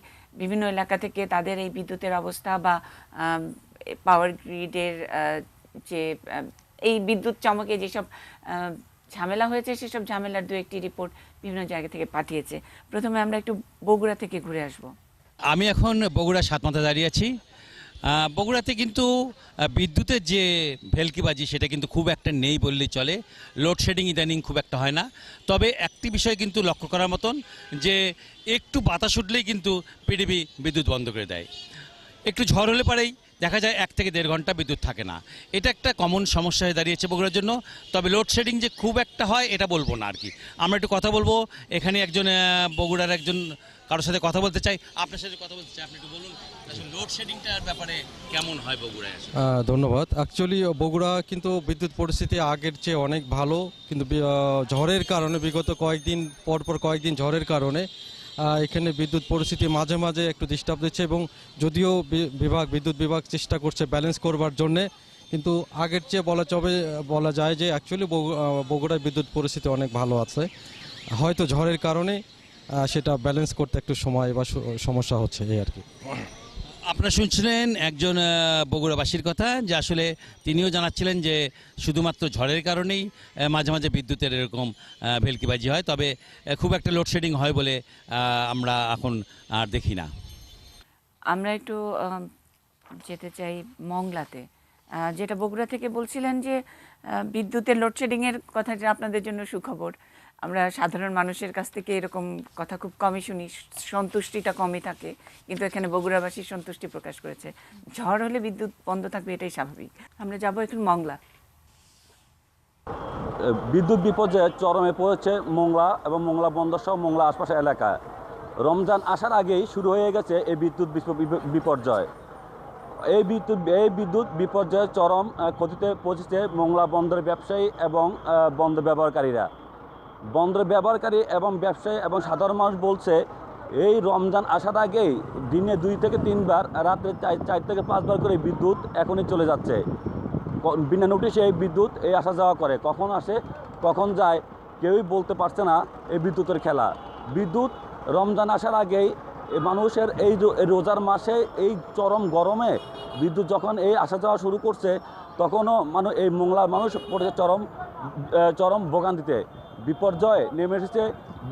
বিভিন্ন এলাকা থেকে তাদের এই বিদ্যুতের অবস্থা বা পাওয়ার গ্রিডের যে এই বিদ্যুৎ চমকে যেসব ঝামেলা হয়েছে সেসব ঝামেলার দু একটি রিপোর্ট বিভিন্ন জায়গা থেকে পাঠিয়েছে। প্রথমে আমরা একটু বগুড়া থেকে ঘুরে আসব। আমি এখন বগুড়া সাতমাথায় দাঁড়িয়ে আছি। বগুড়াতে কিন্তু বিদ্যুতের যে ভেলকিবাজি সেটা কিন্তু খুব একটা নেই বললেই চলে। লোডশেডিং ইদানিং খুব একটা হয় না, তবে একটি বিষয় কিন্তু লক্ষ্য করার মতন যে একটু বাতাস উঠলেই কিন্তু পিডিবি বিদ্যুৎ বন্ধ করে দেয়। একটু ঝড় হলে পরেই দেখা যায় 1 থেকে 1.5 ঘন্টা বিদ্যুৎ থাকে না। এটা একটা কমন সমস্যা হয়ে দাঁড়িয়েছে বগুড়ার জন্য। তবে লোডশেডিং যে খুব একটা হয় এটা বলবো না আর কি। আমরা একটু কথা বলবো, এখানে একজন বগুড়ার একজন কারোর সাথে কথা বলতে চাই, আপনার সাথে কথা বলতে চাই। আপনি একটু বলুন আসলে লোডশেডিংটার ব্যাপারে কেমন হয় বগুড়ায়? ধন্যবাদ। অ্যাকচুয়ালি বগুড়া কিন্তু বিদ্যুৎ পরিস্থিতি আগের চেয়ে অনেক ভালো, কিন্তু ঝড়ের কারণে বিগত কয়েকদিন কয়েকদিন ঝড়ের কারণে এখানে বিদ্যুৎ পরিস্থিতি মাঝে মাঝে একটু ডিস্টার্ব দিচ্ছে, এবং যদিও বিদ্যুৎ বিভাগ চেষ্টা করছে ব্যালেন্স করবার জন্যে, কিন্তু আগের চেয়ে বলা যায় যে অ্যাকচুয়ালি বগুড়ায় বিদ্যুৎ পরিস্থিতি অনেক ভালো আছে। হয়তো ঝড়ের কারণে সেটা ব্যালেন্স করতে একটু সময় বা সমস্যা হচ্ছে এই আর কি। আপনারা শুনছিলেন একজন বগুড়াবাসীর কথা, যে আসলে তিনিও জানাচ্ছিলেন যে শুধুমাত্র ঝড়ের কারণেই মাঝে মাঝে বিদ্যুতের এরকম ভেলকিবাজি হয়, তবে খুব একটা লোডশেডিং হয় বলে আমরা এখন আর দেখি না। আমরা একটু যেতে চাই মংলাতে, যেটা বগুড়া থেকে বলছিলেন যে বিদ্যুতের লোডশেডিংয়ের কথাটা আপনাদের জন্য সুখবর। আমরা সাধারণ মানুষের কাছ থেকে এরকম কথা খুব কমই শুনি, সন্তুষ্টিটা কমই থাকে, কিন্তু এখানে বগুড়াবাসী সন্তুষ্টি প্রকাশ করেছে। ঝড় হলে বিদ্যুৎ বন্ধ থাকবে, এটাই স্বাভাবিক। আমরা যাব এখন মংলা। বিদ্যুৎ বিপর্যয়ে চরমে পড়েছে মোংলা এবং মোংলা বন্দর সহ মোংলা আশপাশের এলাকায়। রমজান আসার আগেই শুরু হয়ে গেছে এই বিদ্যুৎ বিপর্যয়। এই বিদ্যুৎ বিপর্যয়ের চরম ক্ষতিতে পৌঁছেছে মোংলা বন্দরের ব্যবসায়ী এবং বন্দর ব্যবহারকারীরা। বন্দর ব্যবহারকারী এবং ব্যবসায়ী এবং সাধারণ মানুষ বলছে এই রমজান আসার আগেই দিনে 2 থেকে 3 বার, রাতে 4 থেকে 5 বার করে বিদ্যুৎ এখনই চলে যাচ্ছে। বিনা নোটিশে এই বিদ্যুৎ আসা যাওয়া করে, কখন আসে কখন যায় কেউই বলতে পারছে না। এই বিদ্যুতের খেলা, বিদ্যুৎ রমজান আসার আগেই মানুষের এই রোজার মাসে এই চরম গরমে বিদ্যুৎ যখন আসা যাওয়া শুরু করছে, তখনও এই মোংলার মানুষ পড়েছে চরম ভোগান্তিতে। বিপর্যয় নেমে এসেছে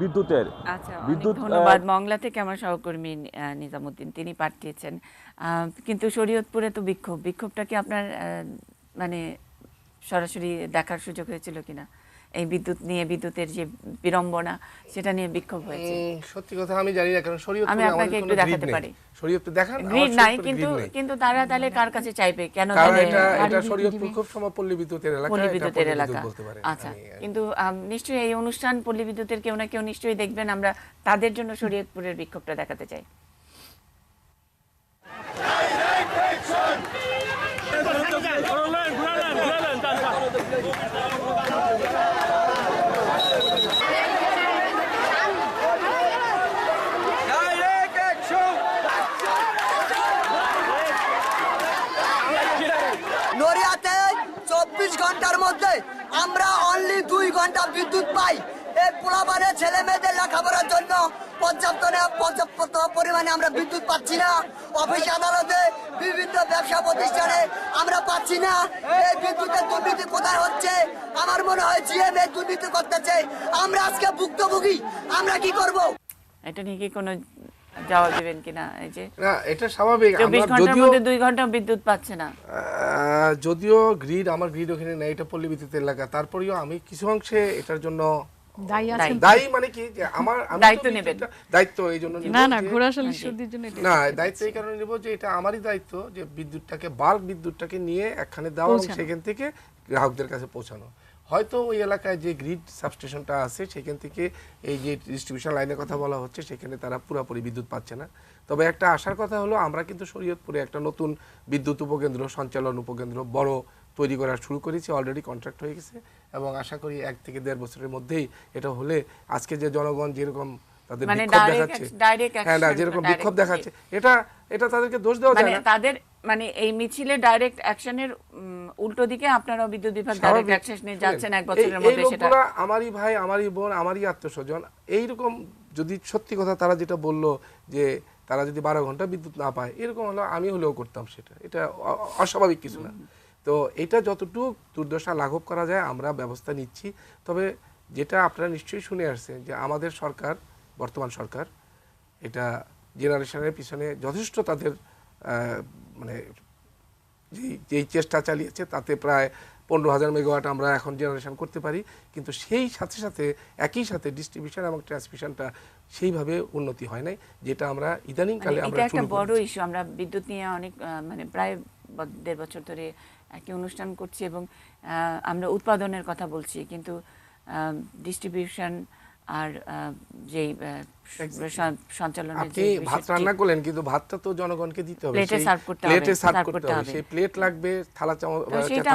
বিদ্যুতের। আচ্ছা, বিদ্যুৎ ধন্যবাদ। মংলা থেকে আমার সহকর্মী নিজামুদ্দিন তিনি পাঠিয়েছেন। কিন্তু শরীয়তপুরে তো বিক্ষোভটা কি আপনার মানে সরাসরি দেখার সুযোগ হয়েছিল কিনা? এই বিদ্যুৎ নিয়ে, বিদ্যুতের যে বিড়ম্বনা, সেটা নিয়ে বিক্ষোভ হয়েছে। সত্যি কথা আমি জানি না, কারণ শরীয়তপুরে আমি আপনাকে একটু দেখাতে পারি। শরীয়তপুর দেখান, গ্রিড নাই, কিন্তু তারা তাহলে কার কাছে চাইবে? কেন এটা শরীয়তপুর খুব সময় পল্লী বিদ্যুতের এলাকা, পল্লী বিদ্যুতের এলাকা। বলতে পারেন। আচ্ছা, কিন্তু নিশ্চয়ই এই অনুষ্ঠান পল্লী বিদ্যুতের কেউ না কেউ নিশ্চয়ই দেখবেন। আমরা তাদের জন্য শরীয়তপুরের বিক্ষোভটা দেখাতে চাই। নড়িয়াতে 24 ঘন্টার মধ্যে আমরা অনলি 2 ঘন্টা বিদ্যুৎ পাই। এই পোলাপানে ছেলে মেয়েদের লেখাপড়ার জন্য পর্যাপ্ত পরিমাণে আমরা বিদ্যুৎ পাচ্ছি না। অফিস আদালতে, বিভিন্ন ব্যবসা প্রতিষ্ঠানে আমরা পাচ্ছি না। এই বিদ্যুতের দুর্নীতি কোথায় হচ্ছে? আমার মনে হয় জিএমএ দুর্নীতি করতেছে। আমরা আজকে ভুক্তভোগী, আমরা কি করব? এটা নিয়ে কি কোনো জবাব দিবেন কিনা? এই যে না, এটা স্বাভাবিক। 24 ঘন্টার মধ্যে 2 ঘন্টা বিদ্যুৎ পাচ্ছে না। যদিও আমার গ্রিড ওখানে নেই, এটা পল্লী বিদ্যুৎ এলাকা, তারপরেও আমি কিছু অংশে এটার জন্য দায়ী। মানে কি যে দায়িত্ব নেবেন, দায়িত্ব এই জন্য না ঘোড়াশালী সর্দির জন্য না, দায়িত্ব এই কারণে নেব যে এটা আমারই দায়িত্ব যে বাল্ক বিদ্যুৎটাকে নিয়ে একখানে দেওয়া এবং সেখান থেকে গ্রাহকদের কাছে পৌঁছানো। হয়তো ওই এলাকায় যে গ্রিড সাবস্টেশনটা আছে সেখান থেকে এই যে ডিস্ট্রিবিউশন লাইনের কথা বলা হচ্ছে, সেখানে তারা পুরোপুরি বিদ্যুৎ পাচ্ছে না। তবে একটা আশার কথা হলো, আমরা কিন্তু শরীয়তপুরে একটা নতুন বিদ্যুৎ উপকেন্দ্র, সঞ্চালন উপকেন্দ্র বড় তৈরি করা শুরু করেছি। অলরেডি কন্ট্রাক্ট হয়ে গেছে এবং আশা করি 1 থেকে 1.5 বছরের মধ্যেই এটা হলে আজকে যে জনগণ যেরকম তাদের বিক্ষোভ দেখাচ্ছে, হ্যাঁ না, যেরকম বিক্ষোভ দেখাচ্ছে, এটা তাদেরকে দোষ দেওয়া যায় না। তাদের মানে এই মিছিলে ডাইরেক্ট অ্যাকশনের উল্টো দিকে আপনারা বিদ্যুৎ বিভাগ ডাইরেক্ট অ্যাকশনে যাচ্ছেন 1 বছরের মধ্যে। সেটা আমারই ভাই, আমারই বোন, আমারই আত্মস্বজন। এইরকম যদি সত্যি কথা তারা যেটা বললো যে তারা যদি 12 ঘন্টা বিদ্যুৎ না পায়, এরকম হলো আমি হলেও করতাম সেটা। এটা অস্বাভাবিক কিছু না। তো এটা যতটুকু দুর্দশা লাঘব করা যায় আমরা ব্যবস্থা নিচ্ছি। তবে যেটা আপনারা নিশ্চয়ই শুনে আসছেন যে আমাদের সরকার, বর্তমান সরকার, এটা জেনারেশনের পিছনে যথেষ্ট তাদের মানে যেই চেষ্টা চালিয়েছে, তাতে প্রায় 15,000 মেগাওয়াট আমরা এখন জেনারেশন করতে পারি। কিন্তু সেই সাথে সাথে একই সাথে ডিস্ট্রিবিউশন এবং ট্রান্সমিশনটা সেইভাবে উন্নতি হয় নাই, যেটা আমরা ইদানিংকালে আমরা এটা একটা বড় ইস্যু। আমরা বিদ্যুৎ নিয়ে অনেক মানে প্রায় 1.5 বছর ধরে একই অনুষ্ঠান করছি এবং আমরা উৎপাদনের কথা বলছি, কিন্তু ডিস্ট্রিবিউশন আর যেই সঞ্চালনের আপনি ভাত রান্না করলেন, কিন্তু ভাতটা তো জনগণকে দিতে হবে, প্লেটে সার্ভ করতে হবে, সেই প্লেট লাগবে, থালা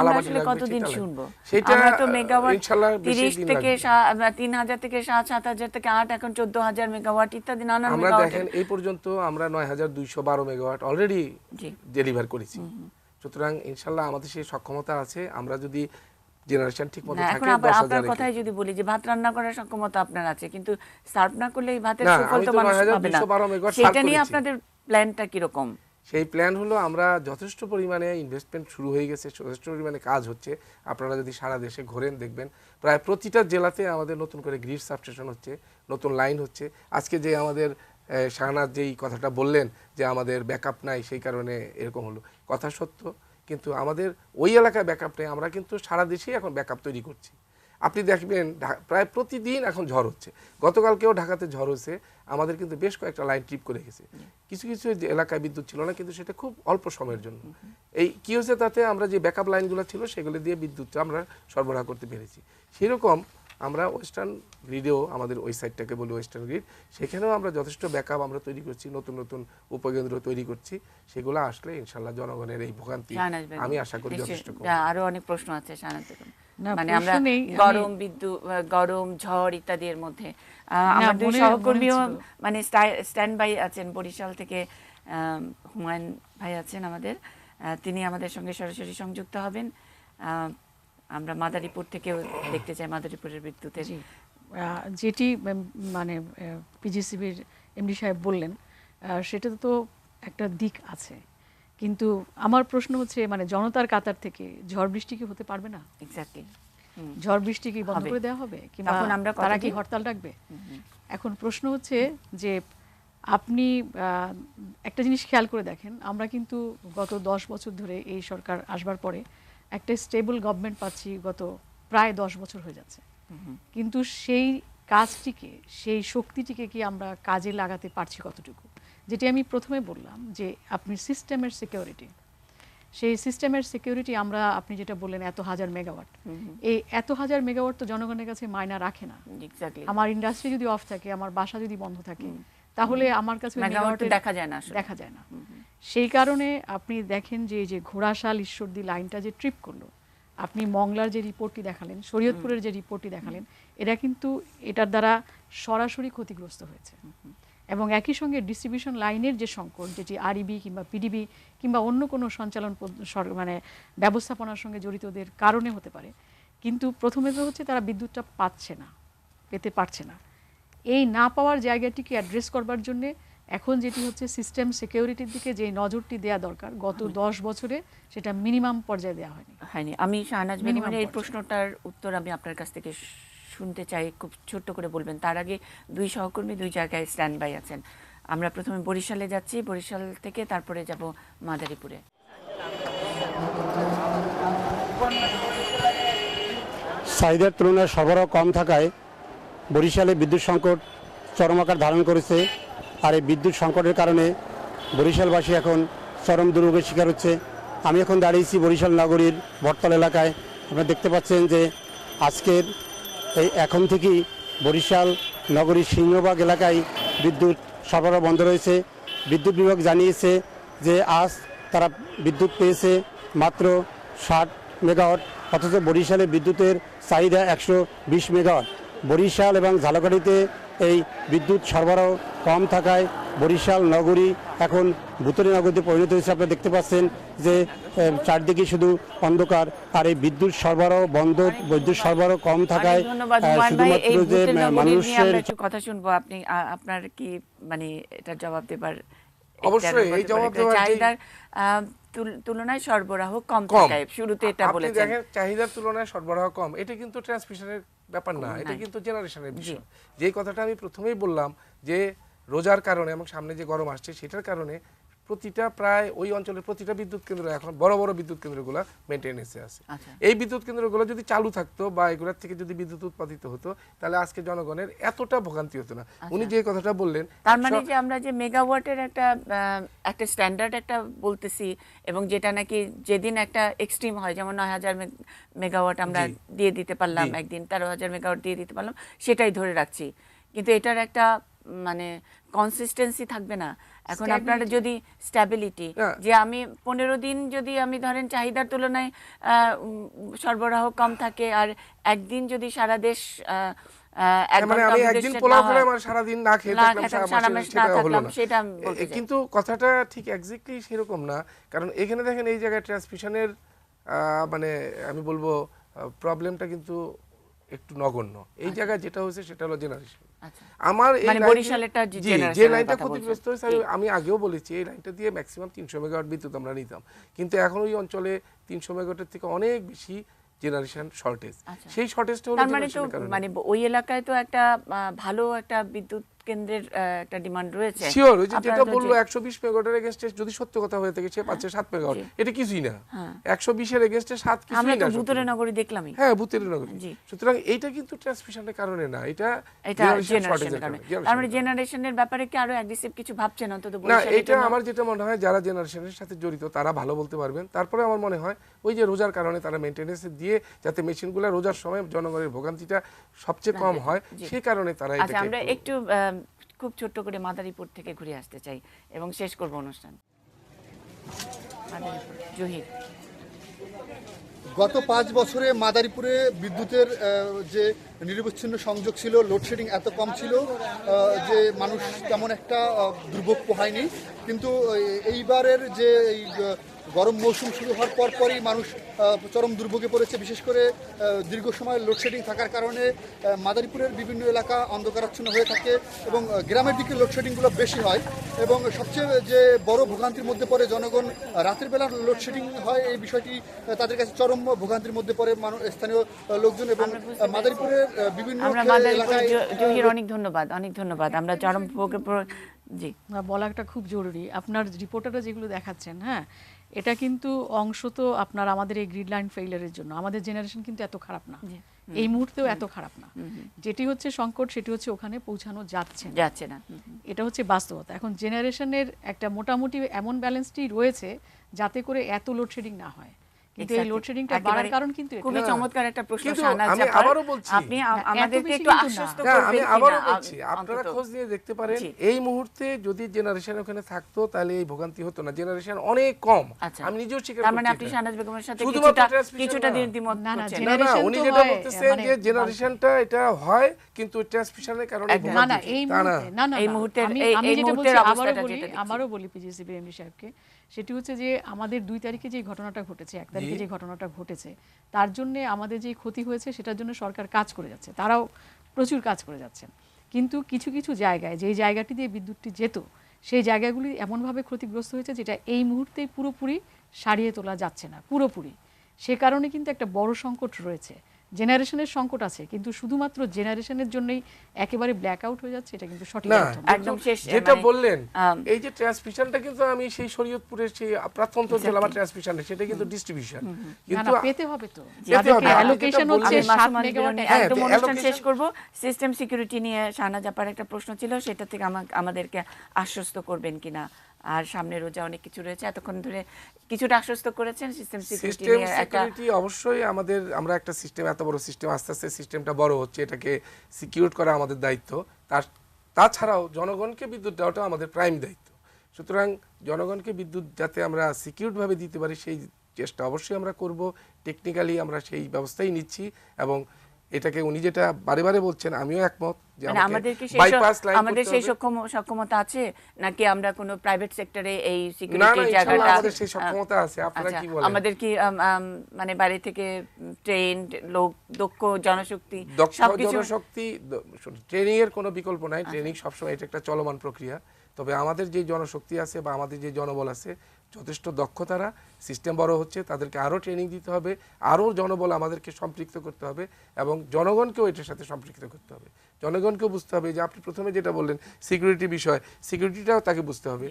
আমরা আসলে কতদিন শুনবো? সেটা আমরা তো মেগাওয়াট ইনশাআল্লাহ 30 থেকে 3,000 থেকে 7,000 থেকে 8, এখন 14,000 মেগাওয়াট ইত্যাদি নানান আমরা মেগাওয়াট। দেখেন এই পর্যন্ত আমরা 9,212 মেগাওয়াট অলরেডি ডেলিভার করেছি। সুতরাং ইনশাআল্লাহ আমাদের সেই সক্ষমতা আছে। আমরা যদি জেনারেশন ঠিকমতো থাকে, এখন আপনার কথাই যদি বলি যে ভাত রান্না করার সক্ষমতা আপনার আছে, কিন্তু সার্ভ না করলে এই ভাতের সুফল তো মানুষ পাবে না। সেটা নিয়ে আপনাদের প্ল্যানটা কি রকম? সেই প্ল্যান হলো, আমরা যথেষ্ট পরিমাণে ইনভেস্টমেন্ট শুরু হয়ে গেছে, যথেষ্ট পরিমাণে কাজ হচ্ছে। আপনারা যদি সারা দেশে ঘোরেন দেখবেন প্রায় প্রতিটা জেলাতে আমাদের নতুন করে গ্রিড সাবস্টেশন হচ্ছে, নতুন লাইন হচ্ছে। আজকে যে আমাদের শাহনাজ যেই কথাটা বললেন যে আমাদের ব্যাকআপ নাই, সেই কারণে এরকম হলো, কথা সত্য। কিন্তু আমাদের ওই এলাকায় ব্যাকআপ নেই, আমরা কিন্তু সারা দেশেই এখন ব্যাকআপ তৈরি করছি। আপনি দেখবেন প্রায় প্রতিদিন এখন ঝড় হচ্ছে। গতকালকেও ঢাকাতে ঝড় হচ্ছে, আমাদের কিন্তু বেশ কয়েকটা লাইন ট্রিপ করে গেছে। কিছু কিছু এলাকায় বিদ্যুৎ ছিল না, কিন্তু সেটা খুব অল্প সময়ের জন্য। এই কি হয়েছে, তাতে আমরা যে ব্যাকআপ লাইনগুলো ছিল সেগুলো দিয়ে বিদ্যুৎটা আমরা সরবরাহ করতে পেরেছি। সেরকম আমরা ওয়েস্টার্ন গ্রিডেও আমাদের ওই সাইডটাকে বলি ওয়েস্টার্ন গ্রিড, সেখানেও আমরা যথেষ্ট ব্যাকআপ আমরা তৈরি করছি, নতুন নতুন উপকেন্দ্র তৈরি করছি, সেগুলো আসলে ইনশাল্লাহ জনগণের এই ভোগান্তি আমি আশা করি যথেষ্ট কমবে। আরো অনেক প্রশ্ন আছে শাহনাজ বেগম, না, মানে প্রশ্ন আমরা নেই, গরম বিদ্যুৎ, গরম ঝড় ইত্যাদি এর মধ্যে আমার দুই সহকর্মীও মানে স্ট্যান্ড বাই আছেন বরিশাল থেকে। হুমায়ুন ভাই আছেন আমাদের, তিনি আমাদের সঙ্গে সরাসরি সংযুক্ত হবেন। আমরা মাদারীপুর থেকেও দেখতে চাই মাদারীপুরের বিদ্যুতের যেটি মানে পিজিসিবির এমডি সাহেব বললেন, সেটা তো একটা দিক আছে, কিন্তু আমার প্রশ্ন হচ্ছে মানে জনতার কাতার থেকে ঝড় বৃষ্টি কি হতে পারবে না? এক্স্যাক্টলি, ঝড় বৃষ্টি কি বন্ধ করে দেওয়া হবে, কিংবা তারা কি হরতাল ডাকবে? এখন প্রশ্ন হচ্ছে যে আপনি একটা জিনিস খেয়াল করে দেখেন, আমরা কিন্তু গত 10 বছর ধরে এই সরকার আসবার পরে একটা স্টেবল গভর্নমেন্ট পাচ্ছি, গত প্রায় 10 বছর হয়ে যাচ্ছে, কিন্তু সেই কাজটিকে, সেই শক্তিটিকে কি আমরা কাজে লাগাতে পারছি কতটুকু? যেটি আমি প্রথমে বললাম যে আপনি সিস্টেমের সিকিউরিটি, সেই সিস্টেমের সিকিউরিটি আমরা, আপনি যেটা বললেন এত হাজার মেগাওয়াট, এই এত হাজার মেগাওয়াট তো জনগণের কাছে মায়না রাখে না। আমার ইন্ডাস্ট্রি যদি অফ থাকে, আমার বাসা যদি বন্ধ থাকে, তাহলে আমার কাছে দেখা যায় না। সেই কারণে আপনি দেখেন যে এই যে ঘোড়াশাল ঈশ্বরদী লাইনটা যে ট্রিপ করলো, আপনি মংলার যে রিপোর্টটি দেখালেন, শরীয়তপুরের যে রিপোর্টটি দেখালেন, এরা কিন্তু এটার দ্বারা সরাসরি ক্ষতিগ্রস্ত হয়েছে। এবং একই সঙ্গে ডিস্ট্রিবিউশন লাইনের যে সংকট, যেটি আরইবি কিংবা পিডিবি কিংবা অন্য কোনো সঞ্চালন মানে ব্যবস্থাপনার সঙ্গে জড়িতদের কারণে হতে পারে, কিন্তু প্রথমে তো হচ্ছে তারা বিদ্যুৎটা পেতে পারছে না। এই না পাওয়ার জায়গাটিকে অ্যাড্রেস করবার জন্য এখন যেটি হচ্ছে সিস্টেম সিকিউরিটির দিকে যে নজরটি দেওয়া দরকার, গত 10 বছরে সেটা মিনিমাম পর্যায়ে দেওয়া হয়নি। আমি শাহনাজ বেগমের এই প্রশ্নটার উত্তর আমি আপনার কাছ থেকে শুনতে চাই, খুব ছোট্ট করে বলবেন। তার আগে দুই সহকর্মী দুই জায়গায় স্ট্যান্ড বাই আছেন। আমরা প্রথমে বরিশালে যাচ্ছি, বরিশাল থেকে তারপরে যাব মাদারীপুরে। চাহিদার তুলনায় সরবরাহ কম থাকায় বরিশালে বিদ্যুৎ সংকট চরম আকার ধারণ করেছে। আর এই বিদ্যুৎ সংকটের কারণে বরিশালবাসী এখন চরম দুর্ভোগের শিকার হচ্ছে। আমি এখন দাঁড়িয়েছি বরিশাল নগরীর বটতল এলাকায়। আপনারা দেখতে পাচ্ছেন যে আজকের এখন থেকেই বরিশাল নগরীর সিংহবাগ এলাকায় বিদ্যুৎ সরবরাহ বন্ধ রয়েছে। বিদ্যুৎ বিভাগ জানিয়েছে যে আজ তারা বিদ্যুৎ পেয়েছে মাত্র 60 মেগাওয়াট, অথচ বরিশালে বিদ্যুতের চাহিদা 120 মেগাওয়াট। বরিশাল এবং ঝালকাঠিতে এই বিদ্যুৎ সরবরাহ কম থাকায় বরিশাল নগরী এখন ভূতুড়ে নগরীতে পরিণত হয়েছে। আপনারা দেখতে পাচ্ছেন যে চারদিকে শুধু অন্ধকার, আর এই বিদ্যুৎ সরবরাহ বন্ধ, বিদ্যুৎ সরবরাহ কম থাকায় শুধুমাত্র যে মানুষের কথা শুনবো। আপনি আপনার কি মানে এটা জবাব দেবার? অবশ্যই এই জবাব দেওয়ার চাহিদার তুলনায় সরবরাহ কম থাকায়, শুরুতে এটা বলেছেন। আপনি দেখেন চাহিদার তুলনায় সরবরাহ কম, এটা কিন্তু ট্রান্সমিশনের ব্যাপার না, এটা কিন্তু জেনারেশনের বিষয়। যেই কথাটা আমি প্রথমেই বললাম যে রোজার কারণে এবং সামনে যে গরম আসছে সেটার কারণে প্রতিটা প্রায় ওই অঞ্চলের প্রতিটা বিদ্যুৎ কেন্দ্র, এখন বড় বড় বিদ্যুৎ কেন্দ্রগুলো মেইনটেনেন্সে আছে। এই বিদ্যুৎ কেন্দ্রগুলো যদি চালু থাকতো বা এগুলোর থেকে যদি বিদ্যুৎ উৎপাদিত হতো, তাহলে আজকে জনগণের এতটা ভোগান্তি হতো না। উনি যে কথাটা বললেন, তার মানে যে আমরা যে মেগাওয়াটের একটা স্ট্যান্ডার্ড একটা বলতেছি, এবং যেটা নাকি যেদিন একটা এক্সট্রিম হয়, যেমন 9000 মেগাওয়াট আমরা দিয়ে দিতে পারলাম একদিন, 13000 মেগাওয়াট দিয়ে দিতে পারলাম, সেটাই ধরে রাখছি, কিন্তু এটার একটা মানে কনসিস্টেন্সি থাকবে না। এখন আপনারা যদি স্ট্যাবিলিটি, যে আমি 15 দিন যদি আমি ধরেন চাহিদার তুলনায় সরবরাহ কম থাকে, আর একদিন যদি সারা দেশ কিন্তু কথাটা ঠিক এক্স্যাক্টলি সেরকম না। কারণ এখানে দেখেন এই জায়গায় ট্রান্সমিশনের মানে আমি বলবো প্রবলেমটা কিন্তু একটু নগণ্য। এই জায়গায় যেটা হয়েছে সেটা হলো জেনারেশন। আমার যে লাইনটা ক্ষতিগ্রস্ত হয়েছে, আমি আগেও বলেছি, এই লাইনটা দিয়ে ম্যাক্সিমাম 300 মেগাওয়াট বিদ্যুৎ আমরা নিতাম, কিন্তু এখন ওই অঞ্চলে 300 মেগাওয়াটের থেকে অনেক বেশি জেনারেশন শর্টেজ। সেই শর্টেজটা হলো মানে ওই এলাকায় তো একটা ভালো একটা বিদ্যুৎ কেন্দ্রের একটা ডিমান্ড রয়েছে। শিওর, ওই যেটা বললো 120 মেগাওয়াটের এগেইনস্টে যদি সত্য কথা হয়ে থাকে সে পাচ্ছে 7 মেগাওয়াট, এটা কিছুই না। 120 এর এগেইনস্টে 7 কিছুই না। আমরা তো ভূতুরে নগরী দেখলামই। হ্যাঁ, ভূতুরে নগরী। সুতরাং এইটা কিন্তু ট্রান্সমিশনের কারণে না, এটা জেনারেশনের কারণে। তার মানে জেনারেশনের ব্যাপারে কি আরো অ্যাগ্রেসিভ কিছু ভাবছেন অন্তত না? বরিশালের এটা জন্য? আমার যেটা মনে হয় যারা জেনারেশনের সাথে জড়িত তারা ভালো বলতে পারবেন। তারপরে আমার মনে হয় ওই যে রোজার কারণে তারা মেইনটেনেন্স দিয়ে যাতে মেশিনগুলো রোজার সময় জনগণের ভোগান্তিটা সবচেয়ে কম হয়, সেই কারণে তারা আচ্ছা, এটাকে আমরা একটু খুব ছোট্ট করে মাদারীপুর থেকে ঘুরে আসতে চাই এবং শেষ করব অনুষ্ঠান। মাদারীপুর, জহির। গত 5 বছরে মাদারীপুরে বিদ্যুতের যে নিরবচ্ছিন্ন সংযোগ ছিল, লোডশেডিং এত কম ছিল যে মানুষ তেমন একটা দুর্ভোগ পোহায়নি। কিন্তু এইবারের যে এই গরম মৌসুম শুরু হওয়ার পরই মানুষ চরম দুর্ভোগে পড়েছে। বিশেষ করে দীর্ঘ সময় লোডশেডিং থাকার কারণে মাদারীপুরের বিভিন্ন এলাকা অন্ধকারাচ্ছন্ন হয়ে থাকে এবং গ্রামের দিকে লোডশেডিংগুলো বেশি হয়। এবং সবচেয়ে যে বড় ভোগান্তির মধ্যে পড়ে জনগণ, রাতের বেলা লোডশেডিং হয়, এই বিষয়টি তাদের কাছে চরম ভোগান্তির মধ্যে পড়ে স্থানীয় লোকজন এবং মাদারীপুরের বিভিন্ন এলাকায়। জহির, অনেক ধন্যবাদ, অনেক ধন্যবাদ। আমরা চরম ভোগে জি বলাটা খুব জরুরি। আপনার রিপোর্টাররা যেগুলো দেখাচ্ছেন, হ্যাঁ, এটা কিন্তু অংশ তো আপনার আমাদের এই গ্রিড লাইন ফেইলারের জন্য। আমাদের জেনারেশন কিন্তু এত খারাপ না, এই মুহূর্তেও এত খারাপ না। যেটি হচ্ছে সংকট সেটি হচ্ছে ওখানে পৌঁছানো যাচ্ছে না, এটা হচ্ছে বাস্তবতা। এখন জেনারেশনের একটা মোটামুটি এমন ব্যালেন্সটি রয়েছে যাতে করে এত লোডশেডিং না হয়। কিন্তু এই লোডশেডিংটা বাড়ার কারণ কিন্তু খুবই চমৎকার একটা প্রশ্ন। আমি আবারও বলছি, আপনি আমাদেরকে একটু আশ্বস্ত করবেন আমি কিনা? আবারও বলছি, আপনারা খোঁজ নিয়ে দেখতে পারেন এই মুহূর্তে যদি জেনারেশন ওখানে থাকতো তাহলে এই ভোগান্তি হতো না। জেনারেশন অনেক কম, আমি নিজেও স্বীকার করছি। তার মানে আপনি শাহনাজ বেগমের সাথে কিছুটা দ্বিমত করছেন? না, উনি যেটা বলতেছেন যে জেনারেশনটা এটা হয় কিন্তু ট্রান্সমিশনের কারণে এই মুহূর্তে আমি যেটা বলছি আবারও বলি পিজিসিবি এমডি সাহেবকে, সেটি হচ্ছে যে আমাদের 2 তারিখে যে ঘটনাটা ঘটেছে, 1 তারিখে যে ঘটনাটা ঘটেছে, তার জন্য আমাদের যে ক্ষতি হয়েছে সেটার জন্য সরকার কাজ করে যাচ্ছে, তারাও প্রচুর কাজ করে যাচ্ছেন। কিন্তু কিছু কিছু জায়গায় যেই জায়গাটি দিয়ে বিদ্যুৎটি যেত সেই জায়গাগুলি এমনভাবে ক্ষতিগ্রস্ত হয়েছে যেটা এই মুহূর্তে পুরোপুরি সারিয়ে তোলা যাচ্ছে না পুরোপুরি। সে কারণে কিন্তু একটা বড় সংকট রয়েছে, জেনারেশনের সংকট আছে, কিন্তু শুধুমাত্র জেনারেশনের জন্যই একেবারে ব্ল্যাক আউট হয়ে যাচ্ছে এটা কিন্তু সঠিক না। একদম শেষ যেটা বললেন এই যে ট্রান্সমিশনটা কিন্তু আমি সেই শরীয়তপুরের সেই প্রাথমিক জেলা ট্রান্সমিশন সেটা কিন্তু ডিস্ট্রিবিউশন কিন্তু পেতে হবে তো, যাদেরকে অ্যালোকেশন হচ্ছে 7 মেগাওয়াট। একদম অনুষ্ঠান শেষ করব। সিস্টেম সিকিউরিটি নিয়ে শাহনাজ আপার একটা প্রশ্ন ছিল, সেটা থেকে আমাদেরকে আশ্বস্ত করবেন কিনা? আর সামনে রোজা অনেক কিছু রয়েছে, এতক্ষণ ধরে কিছুটা আশ্বস্ত করেছেন সিস্টেম সিকিউরিটি। অবশ্যই আমরা একটা সিস্টেম, এত বড় সিস্টেম, আস্তে আস্তে সিস্টেমটা বড় হচ্ছে, এটাকে সিকিউর করা আমাদের দায়িত্ব। তাছাড়াও জনগণকে বিদ্যুৎ দেওয়াটা আমাদের প্রাইম দায়িত্ব। সুতরাং জনগণকে বিদ্যুৎ যাতে আমরা সিকিউরভাবে দিতে পারি সেই চেষ্টা অবশ্যই আমরা করব। টেকনিক্যালি আমরা সেই ব্যবস্থাই নিচ্ছি এবং এটাকে উনি যেটা বারে বারে বলছেন আমিও একমত যে আমাদের সেই সক্ষমতা আছে নাকি আমরা কোনো প্রাইভেট সেক্টরে এই সিকিউরিটির জায়গাটা? আমাদের সেই সক্ষমতা আছে। আপনারা কি বলেন? আমাদের কি মানে বাইরে থেকে ট্রেন্ড লোক, দক্ষ জনশক্তি, ট্রেনিং এর কোনো বিকল্প নাই। ট্রেনিং সবসময় এটা একটা চলমান প্রক্রিয়া। তবে আমাদের যে জনশক্তি আছে বা আমাদের যে জনবল আছে যথেষ্ট দক্ষ, তারা সিস্টেম বড় হচ্ছে, তাদেরকে আরও ট্রেনিং দিতে হবে, আরও জনবল আমাদেরকে সম্পৃক্ত করতে হবে এবং জনগণকেও এটার সাথে সম্পৃক্ত করতে হবে। জনগণকেও বুঝতে হবে যে আপনি প্রথমে যেটা বললেন সিকিউরিটি বিষয়, সিকিউরিটিটাও তাকে বুঝতে হবে।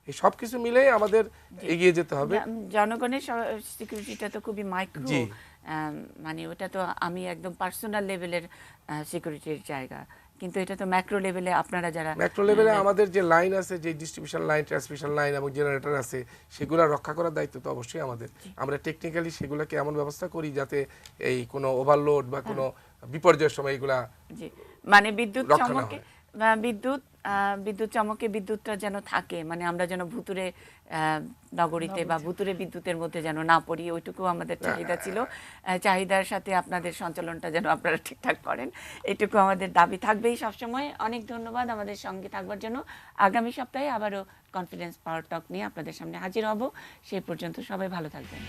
এই সব কিছু মিলেই আমাদের এগিয়ে যেতে হবে। জনগণের সিকিউরিটিটা তো খুবই মাইক্রো, মানে ওটা তো আমি একদম পার্সোনাল লেভেলের সিকিউরিটির জায়গা, কিন্তু এটা তো ম্যাক্রো লেভেলে আপনারা যারা ম্যাক্রো লেভেলে আমাদের যে লাইন আছে, যে ডিস্ট্রিবিউশন লাইন, ট্রান্সমিশন লাইন এবং জেনারেটর আছে, সেগুলো রক্ষা করার দায়িত্ব তো অবশ্যই আমাদের। আমরা টেকনিক্যালি সেগুলোকে এমন ব্যবস্থা করি যাতে এই কোনো ওভারলোড বা কোনো বিপর্যয়ের সময় এগুলা মানে বিদ্যুৎ চমকে বিদ্যুৎটা যেন থাকে, মানে আমরা যেন ভুতুরে নগরীতে বা ভুতুরে বিদ্যুতের মধ্যে যেন না পড়ি, ওইটুকু আমাদের চাহিদা ছিল। চাহিদার সাথে আপনাদের সঞ্চালনটা যেন আপনারা ঠিকঠাক করেন, এটুকু আমাদের দাবি থাকবেই সবসময়। অনেক ধন্যবাদ আমাদের সঙ্গে থাকবার জন্য। আগামী সপ্তাহে আবারও কনফিডেন্স পাওয়ার টক নিয়ে আপনাদের সামনে হাজির হব। সেই পর্যন্ত সবাই ভালো থাকবেন।